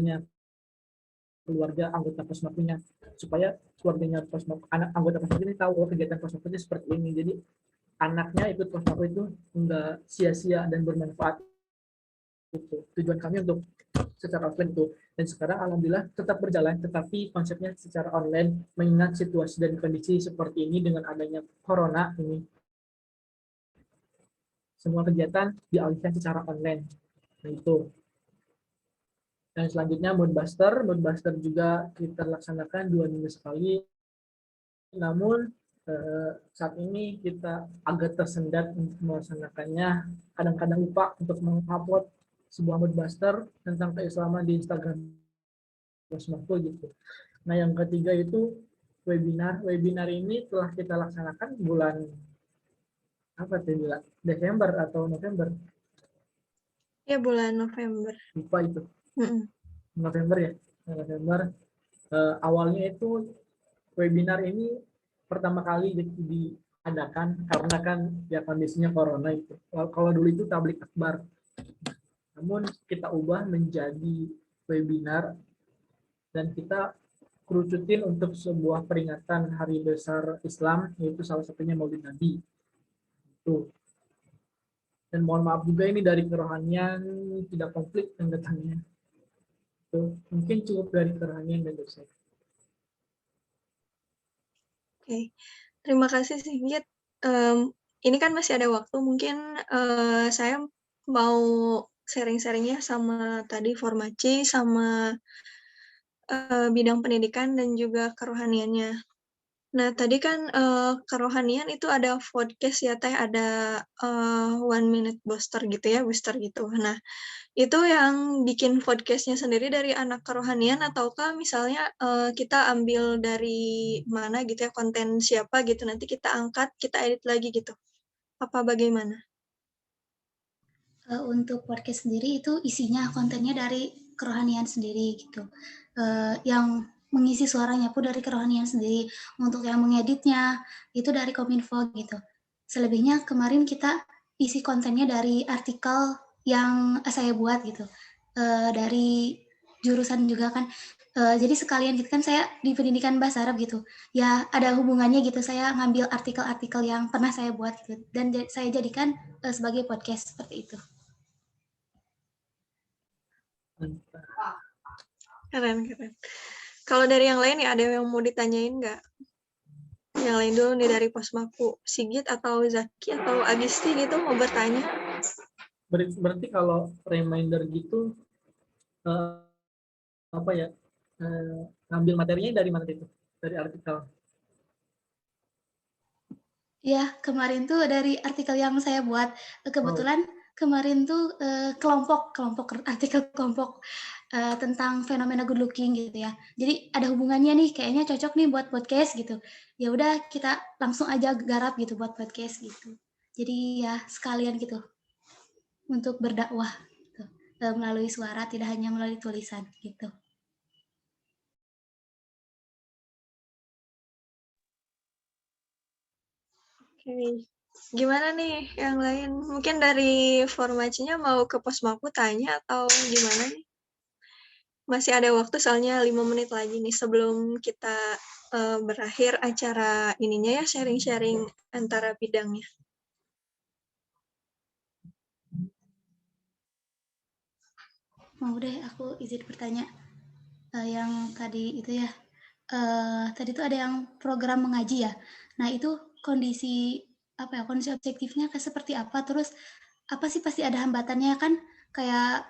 [SPEAKER 11] anggota Posmakunya, supaya keluarganya anak anggota Posmaku ini tahu kegiatan Posmaku itu seperti ini. Jadi anaknya ikut Posmaku itu enggak sia-sia dan bermanfaat. Itu tujuan kami untuk secara offline itu. Dan sekarang alhamdulillah tetap berjalan, tetapi konsepnya secara online, mengingat situasi dan kondisi seperti ini dengan adanya corona ini. Semua kegiatan dialihkan secara online. Nah itu. Dan selanjutnya Moodbuster juga kita laksanakan 2 minggu sekali. Namun saat ini kita agak tersendat untuk melaksanakannya. Kadang-kadang lupa untuk mengupload sebuah Moodbuster tentang keislaman di Instagram Posmaku gitu. Nah yang ketiga itu webinar. Webinar ini telah kita laksanakan bulan Desember atau November?
[SPEAKER 1] Ya bulan November.
[SPEAKER 11] Lupa itu. November ya. November. Awalnya itu webinar ini pertama kali diadakan karena kan ya kondisinya corona itu. Kalau dulu itu tablik akbar. Namun kita ubah menjadi webinar dan kita kerucutin untuk sebuah peringatan hari besar Islam, yaitu salah satunya Maulid Nabi. Tuh. Dan mohon maaf juga ini dari kerohanian tidak konflik dan datangnya. Tuh. Mungkin cukup dari kerohanian dan dosa.
[SPEAKER 1] Oke, terima kasih Sigit. Ini kan masih ada waktu, mungkin saya mau sharing-sharingnya sama tadi Formaci, sama bidang pendidikan dan juga kerohaniannya. Nah, tadi kan kerohanian itu ada podcast ya Teh, ada 1 minute booster gitu ya, booster gitu. Nah, itu yang bikin podcastnya sendiri dari anak kerohanian ataukah misalnya kita ambil dari mana gitu ya, konten siapa gitu, nanti kita angkat, kita edit lagi gitu. Apa bagaimana?
[SPEAKER 7] Untuk podcast sendiri itu isinya kontennya dari kerohanian sendiri gitu. Yang mengisi suaranya pun dari kerohanian sendiri. Untuk yang mengeditnya itu dari Kominfo gitu. Selebihnya kemarin kita isi kontennya dari artikel yang saya buat gitu. Dari jurusan juga kan. Jadi sekalian gitu kan saya di pendidikan bahasa Arab gitu. Ya ada hubungannya gitu, saya ngambil artikel-artikel yang pernah saya buat gitu. Dan saya jadikan sebagai podcast seperti itu.
[SPEAKER 1] Keren. Kalau dari yang lain ya ada yang mau ditanyain nggak? Yang lain dulu nih dari Posmaku, Sigit atau Zaki atau Agisti gitu mau bertanya?
[SPEAKER 11] Berarti kalau reminder gitu ngambil materinya dari mana itu? Dari artikel?
[SPEAKER 7] Ya, kemarin tuh dari artikel yang saya buat. Kebetulan kemarin tuh artikel kelompok tentang fenomena good looking gitu ya. Jadi ada hubungannya nih, kayaknya cocok nih buat podcast gitu. Ya udah kita langsung aja garap gitu buat podcast gitu. Jadi ya sekalian gitu untuk berdakwah gitu, melalui suara, tidak hanya melalui tulisan gitu.
[SPEAKER 1] Oke. Gimana nih yang lain? Mungkin dari Formacinya mau ke Posmaku tanya atau gimana nih? Masih ada waktu soalnya 5 menit lagi nih sebelum kita berakhir acara ininya ya, sharing-sharing antara bidangnya.
[SPEAKER 7] Mau deh aku izin bertanya. Yang tadi itu ya, tadi itu ada yang program mengaji ya. Nah itu kondisi objektifnya seperti apa? Terus apa sih pasti ada hambatannya kan? Kayak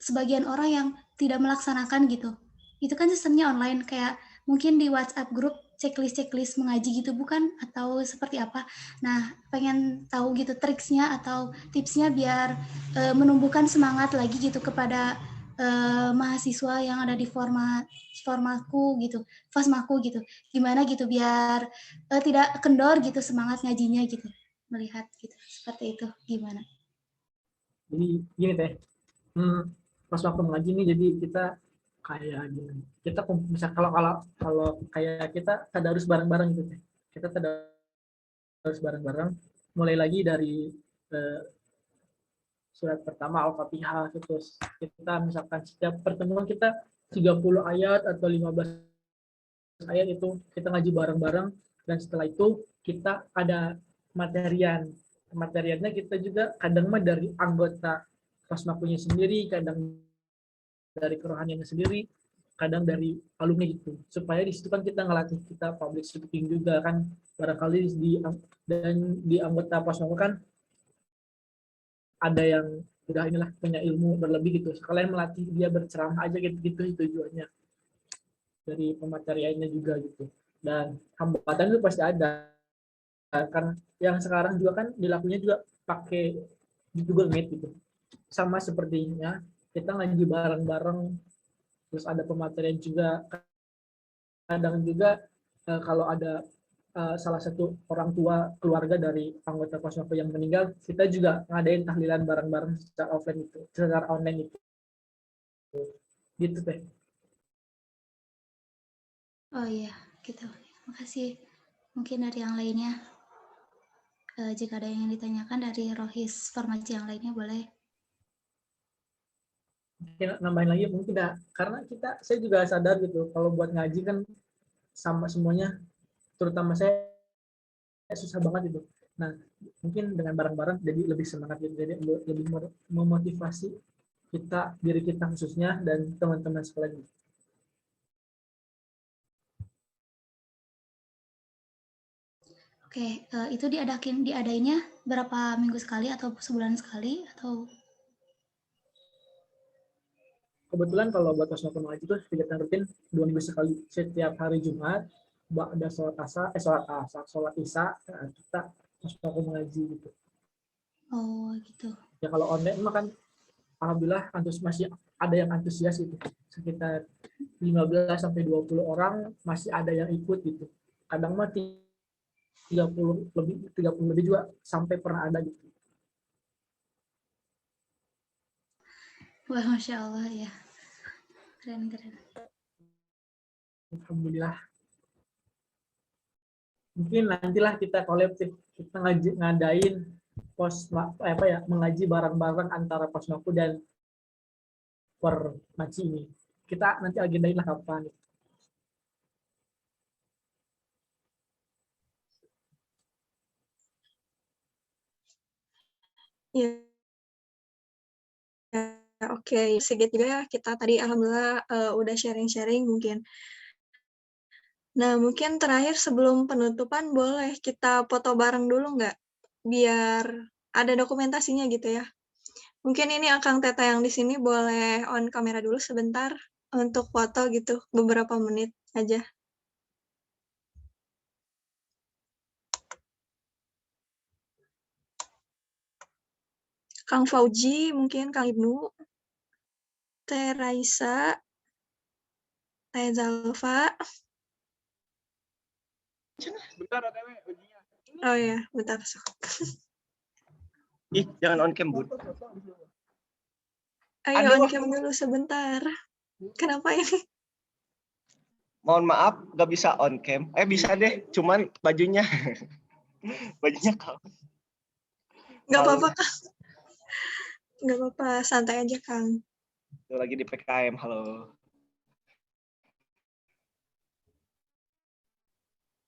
[SPEAKER 7] sebagian orang yang tidak melaksanakan gitu. Itu kan sistemnya online, kayak mungkin di WhatsApp grup checklist mengaji gitu bukan? Atau seperti apa? Nah pengen tahu gitu triksnya atau tipsnya biar menumbuhkan semangat lagi gitu kepada mahasiswa yang ada di Posmaku gitu, gimana gitu biar tidak kendor gitu semangat ngajinya gitu, melihat gitu seperti itu gimana?
[SPEAKER 11] Jadi gini Teh, pas waktu mengaji nih jadi kita kayak gini, kita bisa kalau kayak kita tadarus bareng-bareng gitu Teh, kita tadarus bareng-bareng, mulai lagi dari surat pertama Al-Fatihah, terus kita misalkan setiap pertemuan kita 30 ayat atau 15 ayat itu kita ngaji bareng-bareng, dan setelah itu kita ada materiannya kita juga kadang mah dari anggota Posmakunya sendiri, kadang dari kerohaniannya sendiri, kadang dari alumni gitu, supaya di situ kan kita ngelatih kita public speaking juga kan, barangkali di anggota Posmaku kan ada yang udah inilah punya ilmu berlebih gitu, sekalian melatih dia berceramah aja gitu tujuannya dari pemateriannya juga gitu. Dan hambatan itu pasti ada, kan yang sekarang juga kan dilakunya juga pakai di Google Meet gitu, sama sepertinya kita ngaji bareng-bareng, terus ada pematerian juga. Kadang juga kalau ada salah satu orang tua keluarga dari anggota Posmaku yang meninggal, kita juga ngadain tahlilan bareng-bareng secara offline itu, secara online itu. Gitu teh.
[SPEAKER 7] Oh iya, gitu. Makasih. Mungkin dari yang lainnya, jika ada yang ditanyakan dari Rohis Farmaci yang lainnya boleh.
[SPEAKER 11] Mungkin nambahin lagi mungkin tidak, karena saya juga sadar gitu, kalau buat ngaji kan sama semuanya, terutama saya susah banget gitu. Nah, mungkin dengan bareng-bareng jadi lebih semangat gitu, jadi lebih memotivasi kita, diri kita khususnya, dan teman-teman sekalian.
[SPEAKER 7] Oke, itu diadainnya berapa minggu sekali atau sebulan sekali atau?
[SPEAKER 11] Kebetulan kalau buat Posmaku mengaji itu kegiatan rutin 2 minggu sekali. Setiap hari Jumat ada sholat isya, kita Posmaku mengaji gitu.
[SPEAKER 7] Oh gitu.
[SPEAKER 11] Ya kalau online mah kan alhamdulillah masih ada yang antusias gitu. Sekitar 15 sampai 20 orang masih ada yang ikut gitu. Kadang mah 30 lebih juga sampai pernah ada gitu.
[SPEAKER 7] Wah, Masya Allah ya. Keren.
[SPEAKER 11] Alhamdulillah. Mungkin nantilah kita kolektif, kita ngadain mengaji bareng-bareng antara Posmaku dan Permaci ini. Kita nanti agendain lah kapan.
[SPEAKER 1] Ya, oke. Sedikit juga ya, kita tadi alhamdulillah udah sharing-sharing mungkin. Nah, mungkin terakhir sebelum penutupan boleh kita foto bareng dulu nggak? Biar ada dokumentasinya gitu ya. Mungkin ini Akang Teta yang di sini boleh on kamera dulu sebentar untuk foto gitu, beberapa menit aja. Kang Fauji, mungkin Kang Ibnu, Teh Raisa, Teh Zalfa.
[SPEAKER 4] Bentar ada ujinya.
[SPEAKER 1] Oh ya, bentar.
[SPEAKER 4] Ih, jangan on cam, Bun.
[SPEAKER 1] Ayo on cam dulu sebentar. Kenapa ini?
[SPEAKER 4] Mohon maaf, nggak bisa on cam. Bisa deh, cuman bajunya. Bajunya kaos.
[SPEAKER 1] Nggak apa-apa, Kang. Nggak apa-apa, santai aja, Kang.
[SPEAKER 4] Itu lagi di PKM, halo.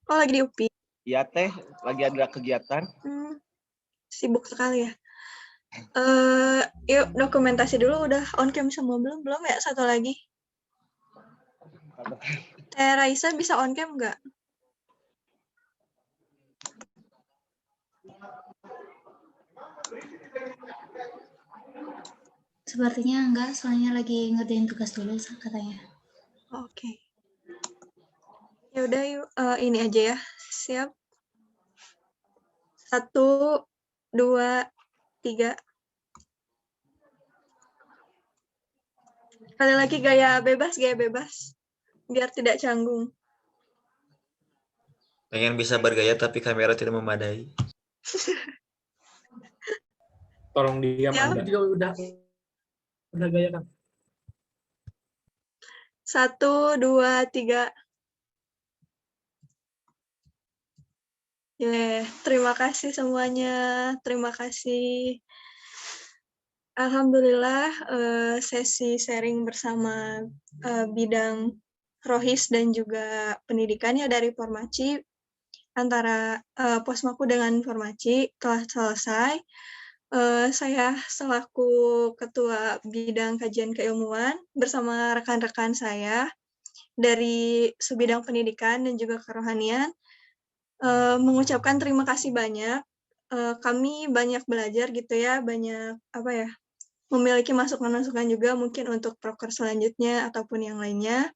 [SPEAKER 1] Oh, lagi di UPI?
[SPEAKER 4] Iya, Teh. Lagi ada kegiatan.
[SPEAKER 1] Sibuk sekali ya. Yuk, dokumentasi dulu. Udah on cam semua belum? Belum ya, satu lagi. Teh Raisa bisa on cam nggak?
[SPEAKER 7] Sepertinya enggak, soalnya lagi ngerjain tugas dulu katanya.
[SPEAKER 1] Oke. Ya udah yuk, ini aja ya. Siap. 1, 2, 3. Kali lagi gaya bebas. Biar tidak canggung.
[SPEAKER 3] Pengen bisa bergaya tapi kamera tidak memadai.
[SPEAKER 2] Tolong diam
[SPEAKER 1] Ya.
[SPEAKER 2] Anda.
[SPEAKER 11] Udah gaya kan?
[SPEAKER 1] 1, 2, 3. Terima kasih semuanya. Terima kasih. Alhamdulillah sesi sharing bersama bidang Rohis dan juga pendidikannya dari Formaci antara Posmaku dengan Formaci telah selesai. Saya selaku Ketua Bidang Kajian Keilmuan bersama rekan-rekan saya dari Subbidang Pendidikan dan juga Kerohanian mengucapkan terima kasih banyak. Kami banyak belajar gitu ya, banyak memiliki masukan-masukan juga mungkin untuk proker selanjutnya ataupun yang lainnya.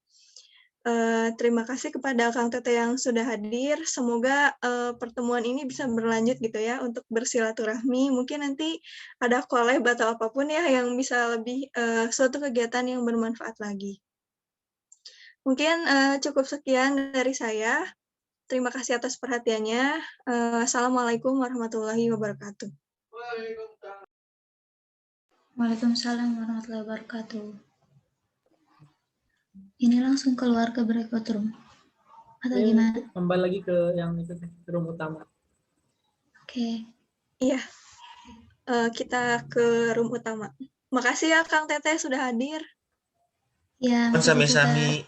[SPEAKER 1] Terima kasih kepada Kang Tete yang sudah hadir. Semoga pertemuan ini bisa berlanjut gitu ya untuk bersilaturahmi. Mungkin nanti ada collab atau apapun ya yang bisa lebih suatu kegiatan yang bermanfaat lagi. Mungkin cukup sekian dari saya. Terima kasih atas perhatiannya. Assalamualaikum warahmatullahi wabarakatuh.
[SPEAKER 7] Waalaikumsalam warahmatullahi wabarakatuh. Ini langsung keluar ke breakout room atau gimana?
[SPEAKER 11] Kembali lagi ke yang itu ke room utama.
[SPEAKER 7] Oke.
[SPEAKER 1] Iya. Kita ke room utama. Makasih ya Kang Tete sudah hadir.
[SPEAKER 7] Ya,
[SPEAKER 3] Sami-sami.